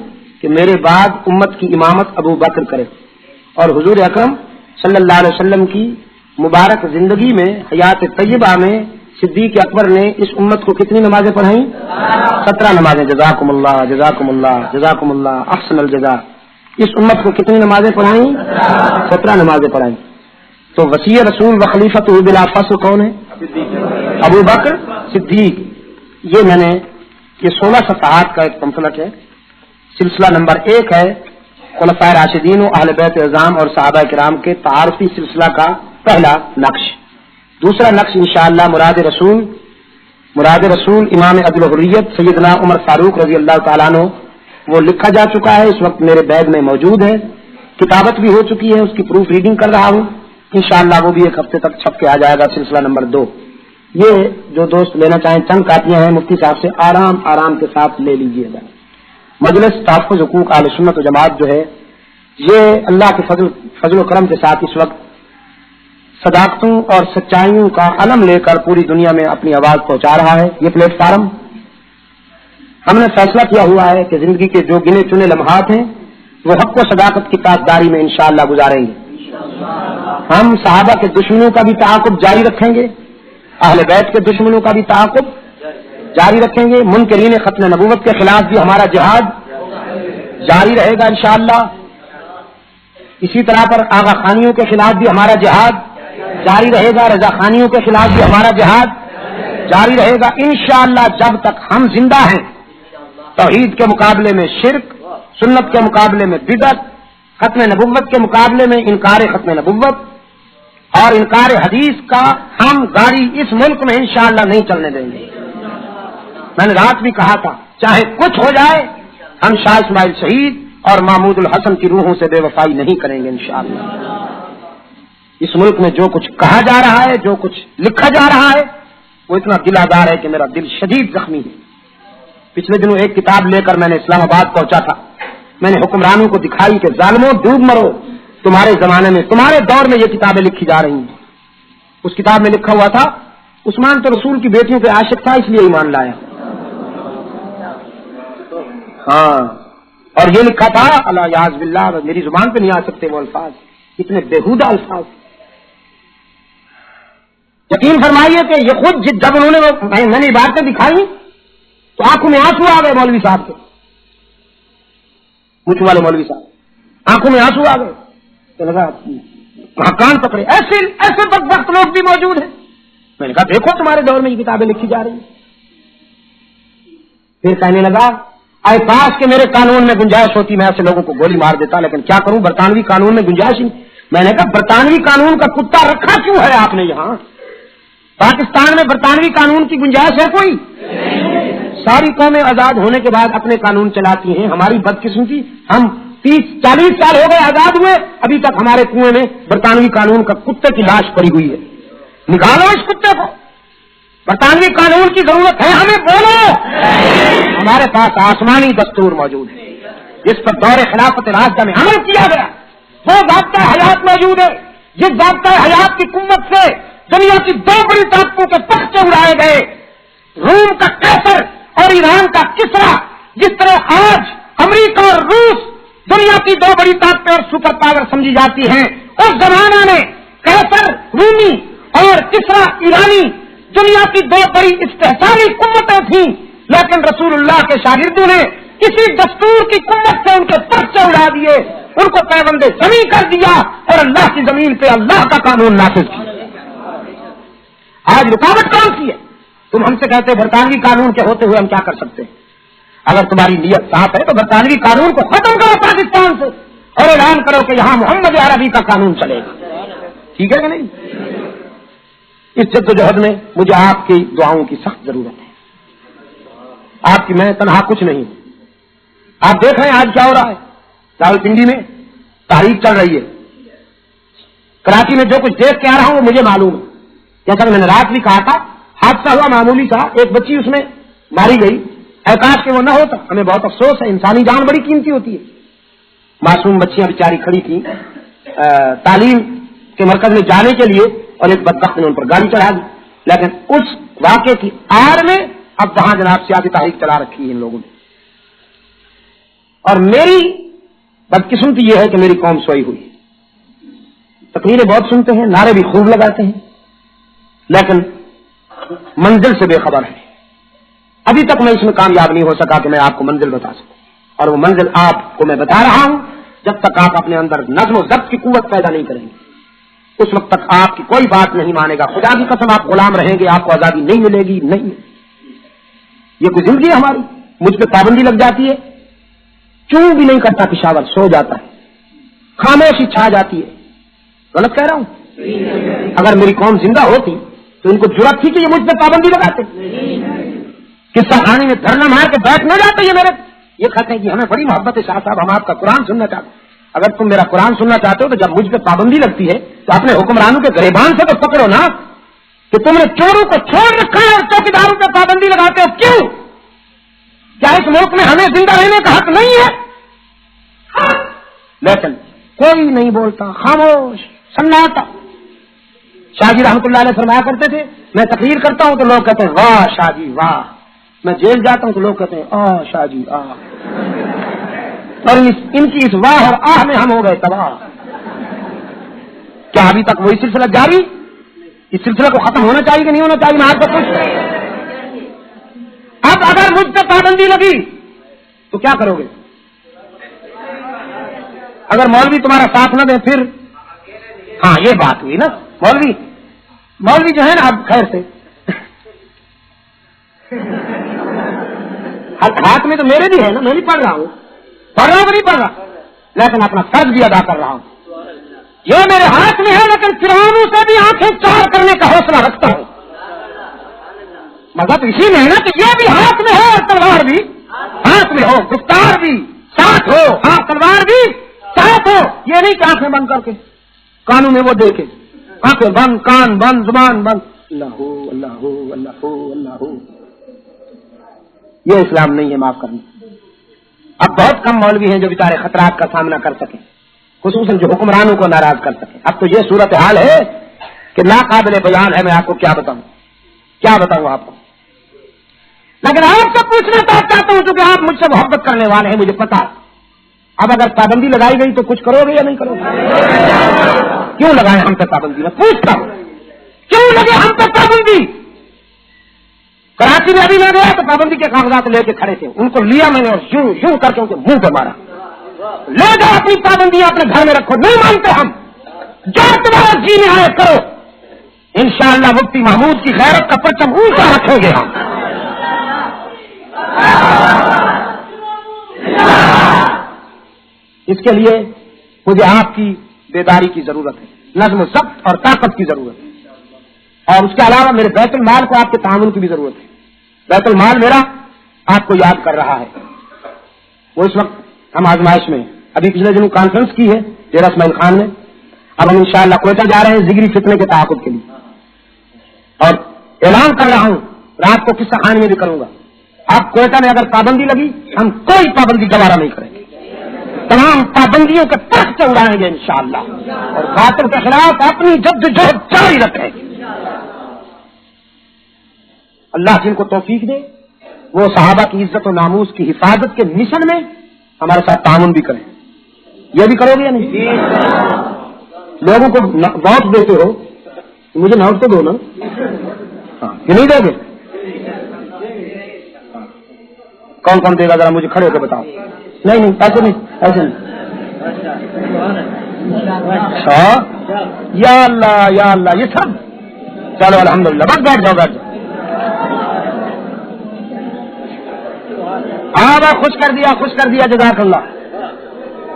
کہ میرے بعد امت کی امامت ابو بکر کرے. اور حضور اکرم صلی اللہ علیہ وسلم کی مبارک زندگی میں حیات طیبہ میں صدیق اکبر نے اس امت کو کتنی نمازیں پڑھائیں؟ 17 نمازیں. جزاکم اللہ جزاکم اللہ جزاکم اللہ احسن الجزا. اس امت کو کتنی نمازیں پڑھائیں؟ 17 نمازیں پڑھائیں. تو وصی رسول و خلیفۃ بلا فصل کون ہے؟ ابو بکر صدیق. یہ میں نے یہ 16 صفحات کا ایک پمفلٹ ہے. سلسلہ نمبر 1 ہے خلفائے راشدین و اہل بیت اعظام اور صحابہ کرام کے تعارفی سلسلہ کا پہلا نقش. دوسرا نقش انشاءاللہ مراد رسول امام عدل و حریت سیدنا عمر فاروق رضی اللہ تعالیٰ عنہ وہ لکھا جا چکا ہے, اس وقت میرے بیگ میں موجود ہے, کتابت بھی ہو چکی ہے, اس کی پروف ریڈنگ کر رہا ہوں. انشاءاللہ وہ بھی ایک ہفتے تک چھپ کے آ جائے گا. سلسلہ نمبر 2 یہ جو دوست لینا چاہیں چند کاپیاں ہیں, مفتی صاحب سے آرام کے ساتھ لے لیجیے گا. مجلس تحفظ حقوق اہل سنت و جماعت جو ہے یہ اللہ کے فضل و کرم کے ساتھ اس وقت صداقتوں اور سچائیوں کا علم لے کر پوری دنیا میں اپنی آواز پہنچا رہا ہے. یہ پلیٹ فارم ہم نے فیصلہ کیا ہوا ہے کہ زندگی کے جو گنے چنے لمحات ہیں وہ حق و صداقت کی پاسداری میں انشاءاللہ گزاریں گے. ہم صحابہ کے دشمنوں کا بھی تعاقب جاری رکھیں گے, اہل بیت کے دشمنوں کا بھی تعاقب جاری رکھیں گے. منکرین ختم نبوت کے خلاف بھی ہمارا جہاد جاری رہے گا انشاءاللہ. اسی طرح پر آغا خانیوں کے خلاف بھی ہمارا جہاد جاری رہے گا, رضا خانیوں کے خلاف بھی ہمارا جہاد جاری رہے گا انشاءاللہ. جب تک ہم زندہ ہیں توحید کے مقابلے میں شرک, سنت کے مقابلے میں بدعت, ختم نبوت کے مقابلے میں انکار ختم نبوت اور انکار حدیث کا ہم گاڑی اس ملک میں انشاءاللہ نہیں چلنے دیں گے. میں نے رات بھی کہا تھا چاہے کچھ ہو جائے ہم شاہ اسماعیل شہید اور محمود الحسن کی روحوں سے بے وفائی نہیں کریں گے انشاءاللہ. اس ملک میں جو کچھ کہا جا رہا ہے, جو کچھ لکھا جا رہا ہے وہ اتنا دل آزار ہے کہ میرا دل شدید زخمی ہے. پچھلے دنوں ایک کتاب لے کر میں نے اسلام آباد پہنچا تھا. میں نے حکمرانوں کو دکھائی کہ ظالموں ڈوب مرو, تمہارے زمانے میں تمہارے دور میں یہ کتابیں لکھی جا رہی ہیں. اس کتاب میں لکھا ہوا تھا عثمان تو رسول کی بیٹیوں کے عاشق تھا اس لیے ایمان لایا. ہاں, اور یہ لکھا تھا اللہ یاز باللہ, میری زبان پہ نہیں آ سکتے وہ الفاظ, اتنے بےہودہ الفاظ. یقین فرمائیے کہ یہ خود جب انہوں نے میں نے باتیں دکھائی تو آنکھوں میں آنسو آ گئے مولوی صاحب کے, مچھ والے مولوی صاحب آنکھوں میں آنسو آ گئے. تو لگا کہاں کان پکڑے, ایسے بدبخت لوگ بھی موجود ہیں. میں نے کہا دیکھو تمہارے دور میں یہ کتابیں لکھی جا رہی ہیں. پھر کہنے لگا اے کاش کہ میرے قانون میں گنجائش ہوتی میں ایسے لوگوں کو گولی مار دیتا, لیکن کیا کروں برطانوی قانون میں گنجائش نہیں. میں نے کہا برطانوی قانون کا کتا رکھا کیوں ہے آپ نے یہاں؟ پاکستان میں برطانوی قانون کی گنجائش ہے کوئی؟ ساری قومیں آزاد ہونے کے بعد اپنے قانون چلاتی ہیں. ہماری بدقسمتی, ہم 30-40 سال ہو گئے آزاد ہوئے, ابھی تک ہمارے کنویں میں برطانوی قانون کا کتے کی لاش پڑی ہوئی ہے. نکالو اس کتے کو. برطانوی قانون کی ضرورت ہے ہمیں, بولو. ہمارے پاس آسمانی دستور موجود ہے جس پر دور خلافت راشدہ میں عمل کیا گیا. وہ ضابطہ حیات موجود ہے جس ضابطہ حیات کی قوت سے دنیا کی 2 بڑی طاقتوں کے پخچے اڑائے گئے. روم کا قیصر اور ایران کا کسرا. جس طرح آج امریکہ اور روس دنیا کی 2 بڑی طاقتیں اور سپر پاور سمجھی جاتی ہیں, اس زمانہ میں قیصر رومی اور کسرا ایرانی دنیا کی 2 بڑی استحصالی قوتیں تھیں. لیکن رسول اللہ کے شاگردوں نے کسی دستور کی قوت سے ان کے پرچے اڑا دیے, ان کو پیوند زمین کر دیا اور اللہ کی زمین پہ اللہ کا قانون نافذ کیا. آج رکاوٹ کون سی ہے؟ تم ہم سے کہتے برطانوی قانون کے ہوتے ہوئے ہم کیا کر سکتے ہیں؟ اگر تمہاری نیت صاف ہے تو برطانوی قانون کو ختم کرو پاکستان سے اور اعلان کرو کہ یہاں محمد عربی کا قانون چلے گا. ٹھیک ہے کہ نہیں؟ اس جدوجہد میں مجھے آپ کی دعاؤں کی سخت ضرورت ہے. آپ کی میں تنہا کچھ نہیں. آپ دیکھ رہے ہیں آج کیا ہو رہا ہے. راولپنڈی میں تحریک چل رہی ہے. کراچی میں جو کچھ دیکھ کے آ رہا ہوں وہ مجھے معلوم ہے. جیسا کہ میں نے رات بھی کہا تھا, حادثہ ہوا معمولی تھا, ایک بچی اس میں ماری گئی. احتاج کہ وہ نہ ہوتا, ہمیں بہت افسوس ہے. انسانی جان بڑی قیمتی ہوتی ہے. معصوم بچیاں بیچاری کھڑی تھیں تعلیم کے مرکز میں جانے کے لیے, اور ایک بدبخت نے ان پر گاڑی چڑھا دی. لیکن اس واقعے کی آڑ میں اب وہاں جناب سیاسی تحریک چلا رکھی ہے ان لوگوں نے. اور میری بدقسمتی یہ ہے کہ میری قوم سوئی ہوئی. تقریریں بہت سنتے ہیں, نعرے بھی خوب لگاتے ہیں, لیکن منزل سے بے خبر ہے. ابھی تک میں اس میں کامیاب نہیں ہو سکا کہ میں آپ کو منزل بتا سکوں, اور وہ منزل آپ کو میں بتا رہا ہوں جب تک آپ اپنے اندر نظم و ضبط کی قوت پیدا نہیں کریں گے. اس وقت تک آپ کی کوئی بات نہیں مانے گا. خدا کی قسم آپ غلام رہیں گے, آپ کو آزادی نہیں ملے گی. نہیں, یہ کوئی زندگی ہے ہماری؟ مجھ پہ پابندی لگ جاتی ہے, چوں بھی نہیں کرتا پشاور, سو جاتا ہے, خاموشی چھا جاتی ہے. غلط کہہ رہا ہوں؟ اگر میری قوم زندہ ہوتی تو ان کو جرأت تھی کہ یہ مجھ پہ پابندی لگاتے. قصہ کہانی میں دھرنا مار کے بیٹھ نہ جاتے یہ کہتے ہیں کہ ہمیں بڑی محبت ہے شاہ صاحب, ہم آپ کا قرآن سننا چاہتے ہیں. اگر تم میرا قرآن سننا چاہتے ہو تو جب مجھ پہ پابندی لگتی ہے تو اپنے حکمرانوں کے گریبان سے تو پکڑو نا کہ تم نے چوروں کو چھوڑ رکھا ہے اور چوکیداروں پہ پابندی لگاتے ہو. کیوں؟ کیا اس ملک میں ہمیں زندہ رہنے کا حق نہیں ہے؟ لیکن کوئی نہیں بولتا, خاموش سناٹا. شاہ جی رحمۃ اللہ علیہ فرمایا کرتے تھے, میں تقریر کرتا ہوں تو لوگ کہتے ہیں واہ شاہ جی واہ, میں جیل جاتا ہوں تو لوگ کہتے ہیں آہ شاہ جی آہ. اور ان کی اس واہ اور آہ میں ہم ہو گئے تباہ. کیا ابھی تک وہی سلسلہ جاری؟ اس سلسلے کو ختم ہونا چاہیے کہ نہیں ہونا چاہیے؟ میں آپ کو پوچھ, اب اگر مجھ پہ پابندی لگی تو کیا کرو گے؟ اگر مولوی تمہارا ساتھ نہ دے پھر؟ ہاں یہ بات ہوئی نا. مولوی جو ہے نا, اب خیر سے ہاتھ میں تو میرے بھی ہے نا, میں بھی پڑھ رہا ہوں کہ نہیں پڑھ رہا, لیکن اپنا فرض بھی ادا کر رہا ہوں. یہ میرے ہاتھ میں ہے لیکن فرعونوں سے بھی آنکھیں چار کرنے کا حوصلہ رکھتا ہوں. مطلب اسی میں ہے نا کہ یہ بھی ہاتھ میں ہو اور تلوار بھی ہاتھ میں ہو, گفتار بھی ساتھ ہو, ہاں تلوار بھی ساتھ ہو. یہ نہیں کہ آنکھیں بند کر کے کانوں میں وہ دیکھے, آنکھیں بند, کان بند, زبان بند, اللہ ہو اللہ ہو اللہ ہو اللہ ہو. یہ اسلام نہیں ہے, معاف کرنا. اب بہت کم مولوی ہیں جو بیچارے خطرات کا سامنا کر سکیں, خصوصاً جو حکمرانوں کو ناراض کر سکیں. اب تو یہ صورتحال ہے کہ ناقابل بیان ہے. میں آپ کو کیا بتاؤں آپ کو. لیکن آپ سے پوچھنا چاہتا ہوں کیونکہ آپ مجھ سے محبت کرنے والے ہیں, مجھے پتا ہے. اب اگر پابندی لگائی گئی تو کچھ کرو گے یا نہیں کرو گے؟ کیوں لگائیں ہم پہ پابندی؟ میں پوچھتا ہوں کیوں لگے ہم پہ پابندی؟ کراچی میں ابھی میں گیا تو پابندی کے کاغذات لے کے کھڑے تھے, ان کو لیا میں نے اور یوں کر کے ان کے منہ پہ مارا. لے جاؤ اپنی پابندی اپنے گھر میں رکھو, نہیں مانتے ہم, جو تمہارا جی میں آئے کرو. انشاءاللہ مفتی محمود کی غیرت کا پرچم اونچا رکھیں گے ہم. اس کے لیے مجھے آپ کی بیداری کی ضرورت ہے, نظم و ضبط اور طاقت کی ضرورت ہے, اور اس کے علاوہ میرے بیت المال کو آپ کے تعاون کی بھی ضرورت ہے. بیت المال میرا آپ کو یاد کر رہا ہے. وہ اس وقت ہم آزمائش میں, ابھی پچھلے دنوں کانفرنس کی ہے ڈیرہ اسماعیل خان میں. اب ہم انشاءاللہ کوئٹہ جا رہے ہیں زگری فتنے کے تعاقب کے لیے, اور اعلان کر رہا ہوں رات کو قصہ خانے میں بھی کروں گا. اب کوئٹہ میں اگر پابندی لگی ہم کوئی پابندی گوارا نہیں کریں گے, تمام پابندیوں کے تخت اڑائیں گے انشاءاللہ, اور باطل کے خلاف اپنی جدوجہد جاری رکھیں گے. اللہ جن کو توفیق دے وہ صحابہ کی عزت و ناموس کی حفاظت کے مشن میں ہمارے ساتھ تعاون بھی کریں. یہ بھی کرو گے یا نہیں؟ لوگوں کو ووٹ دیتے ہو, مجھے نوٹ تو دو نا, کہ نہیں دو گے؟ کون کون دے گا ذرا مجھے کھڑے ہو کے بتاؤ. نہیں ایسے نہیں. اچھا یا اللہ یہ سب چلو الحمدللہ, بس بیٹھ جاؤ. ہاں خوش کر دیا جزاک اللہ.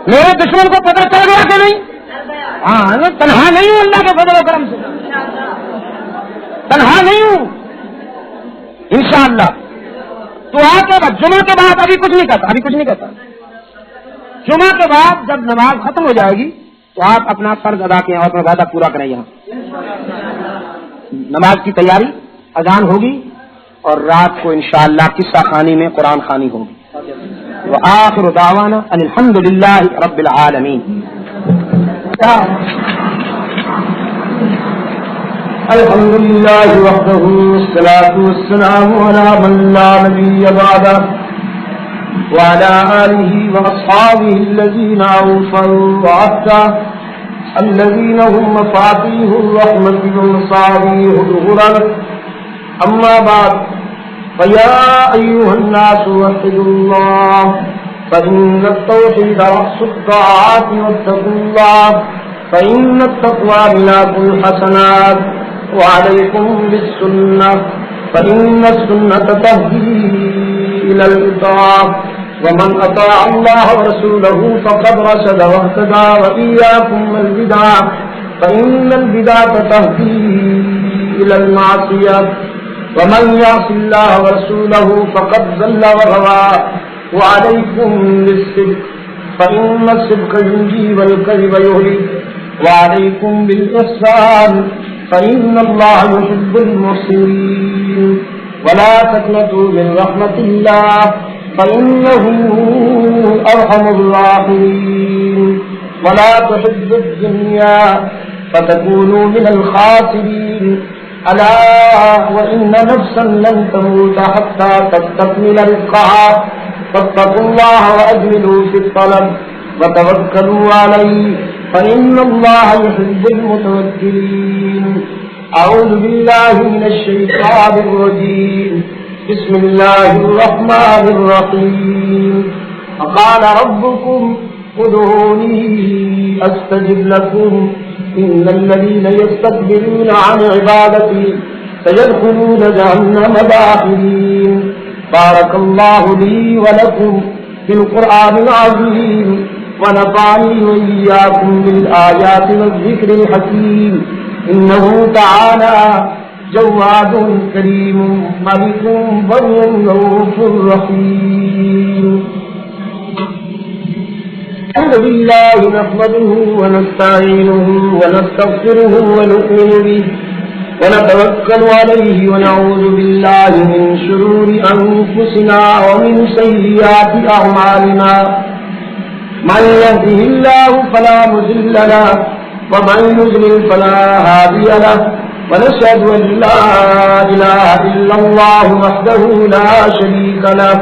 میرے دشمن کو پتہ چل گیا کہ نہیں؟ ہاں تنہا نہیں ہوں, اللہ کے فضل و کرم سے تنہا نہیں ہوں انشاءاللہ. تو آ کے بعد جمعہ کے بعد ابھی کچھ نہیں کہتا. جمعہ کے بعد جب نماز ختم ہو جائے گی تو آپ اپنا فرض ادا کریں اور اپنا وعدہ پورا کریں. یہاں نماز کی تیاری, اذان ہوگی اور رات کو انشاءاللہ قصہ خانی میں قرآن خوانی ہوگی. وآخر دعوانا ان الحمدللہ رب العالمین. الحمدللہ وحدہ والصلاة والسلام علی من لا نبی بعدہ وعلى آله وأصحابه الذين أوفوا عهده الذين هم مفاتيح الرحمة ومصابيح الغرر. أما بعد فيا أيها الناس وحدوا الله فإن التوحيد رأس الطاعات واتقوا الله فإن التقوى ملاك الحسنات وعليكم بالسنة فإن السنة تهدي إلى الإطاعة ومن أطاع الله ورسوله فقد رشد واهتدى وإياكم والبدع فإن البدعة تهدي إلى المعصية ومن يعص الله ورسوله فقد ضل وغوى وعليكم بالصدق فإن الصدق ينجي والكذب يهلك وعليكم بالإحسان فإن الله يحب المحسنين ولا تقنطوا من رحمة الله فإنه أرحم الراحمين ولا تحبوا الدنيا فتكونوا من الخاسرين ألا وإن نفسا لن تموت حتى تستكمل رزقها فاتقوا الله وأجملوا في الطلب وتوكلوا عليه فإن الله يحب المتوكلين أعوذ بالله من الشيطان الرجيم بسم الله الرحمن الرحيم فقال ربكم ادعوني أستجب لكم إن الذين يستكبرون عن عبادتي سيدخلون جهنم داخرين بارك الله لي ولكم في القرآن العظيم ونفعني وإياكم بالآيات والذكر الحكيم إنه تعالى جواد كريم ملك بر رؤوف رحيم الحمد لله نحمده ونستعينه ونستغفره ونؤمن به ونتوكل عليه ونعوذ بالله من شرور أنفسنا ومن سيئات أعمالنا من يهده الله فلا مضل له ومن يضلل فلا هادي له ونشهد أن لا إله إلا الله وحده لا شريك له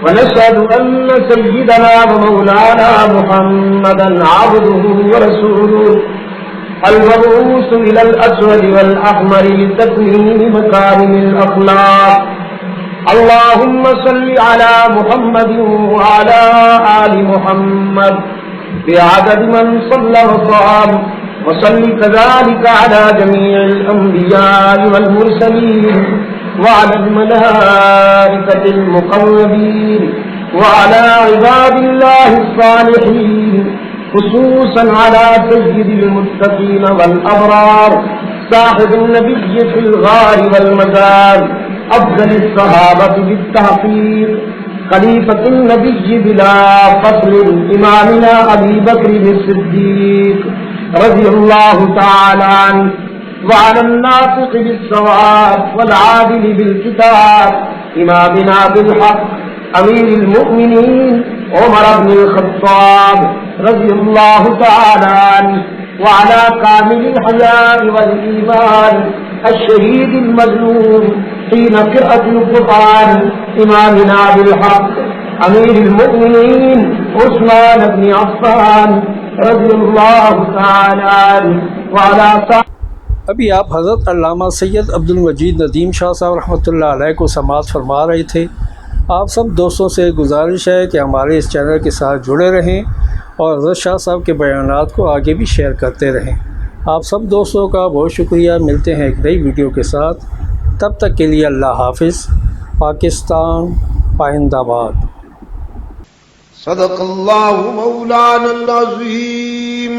ونشهد أن سيدنا ومولانا محمدا عبده ورسوله المبعوث إلى الأسود والأحمر لتكميل مكارم الأخلاق اللهم صل على محمد وعلى آل محمد بعدد من صلى وصام وصل كذلك على جميع الأنبياء والمرسلين وعلى الملائكة المقربين وعلى عباد الله الصالحين خصوصا على سيد المتقين والأبرار صاحب النبي في الغار والمزار أفضل الصحابة بالتحقيق خليفة النبي بلا فصل إمامنا أبي بكر الصديق رضي الله تعالى عنه وعلى الناطق بالصواب والعادل بالكتاب إمامنا بالحق أمير المؤمنين عمر بن الخطاب رضي الله تعالى عنه وعلى كامل الحياء والإيمان الشهيد المظلوم حين قرأة القرآن إمامنا بالحق أمير المؤمنين عثمان بن عفان رضي الله تعالى عنه وعلى ابھی آپ حضرت علامہ سید عبد المجید ندیم شاہ صاحب رحمۃ اللہ علیہ کو سماعت فرما رہے تھے۔ آپ سب دوستوں سے گزارش ہے کہ ہمارے اس چینل کے ساتھ جڑے رہیں اور حضرت شاہ صاحب کے بیانات کو آگے بھی شیئر کرتے رہیں۔ آپ سب دوستوں کا بہت شکریہ۔ ملتے ہیں ایک نئی ویڈیو کے ساتھ، تب تک کے لیے اللہ حافظ۔ پاکستان پائندہ باد۔ صدق اللہ مولانا العظیم۔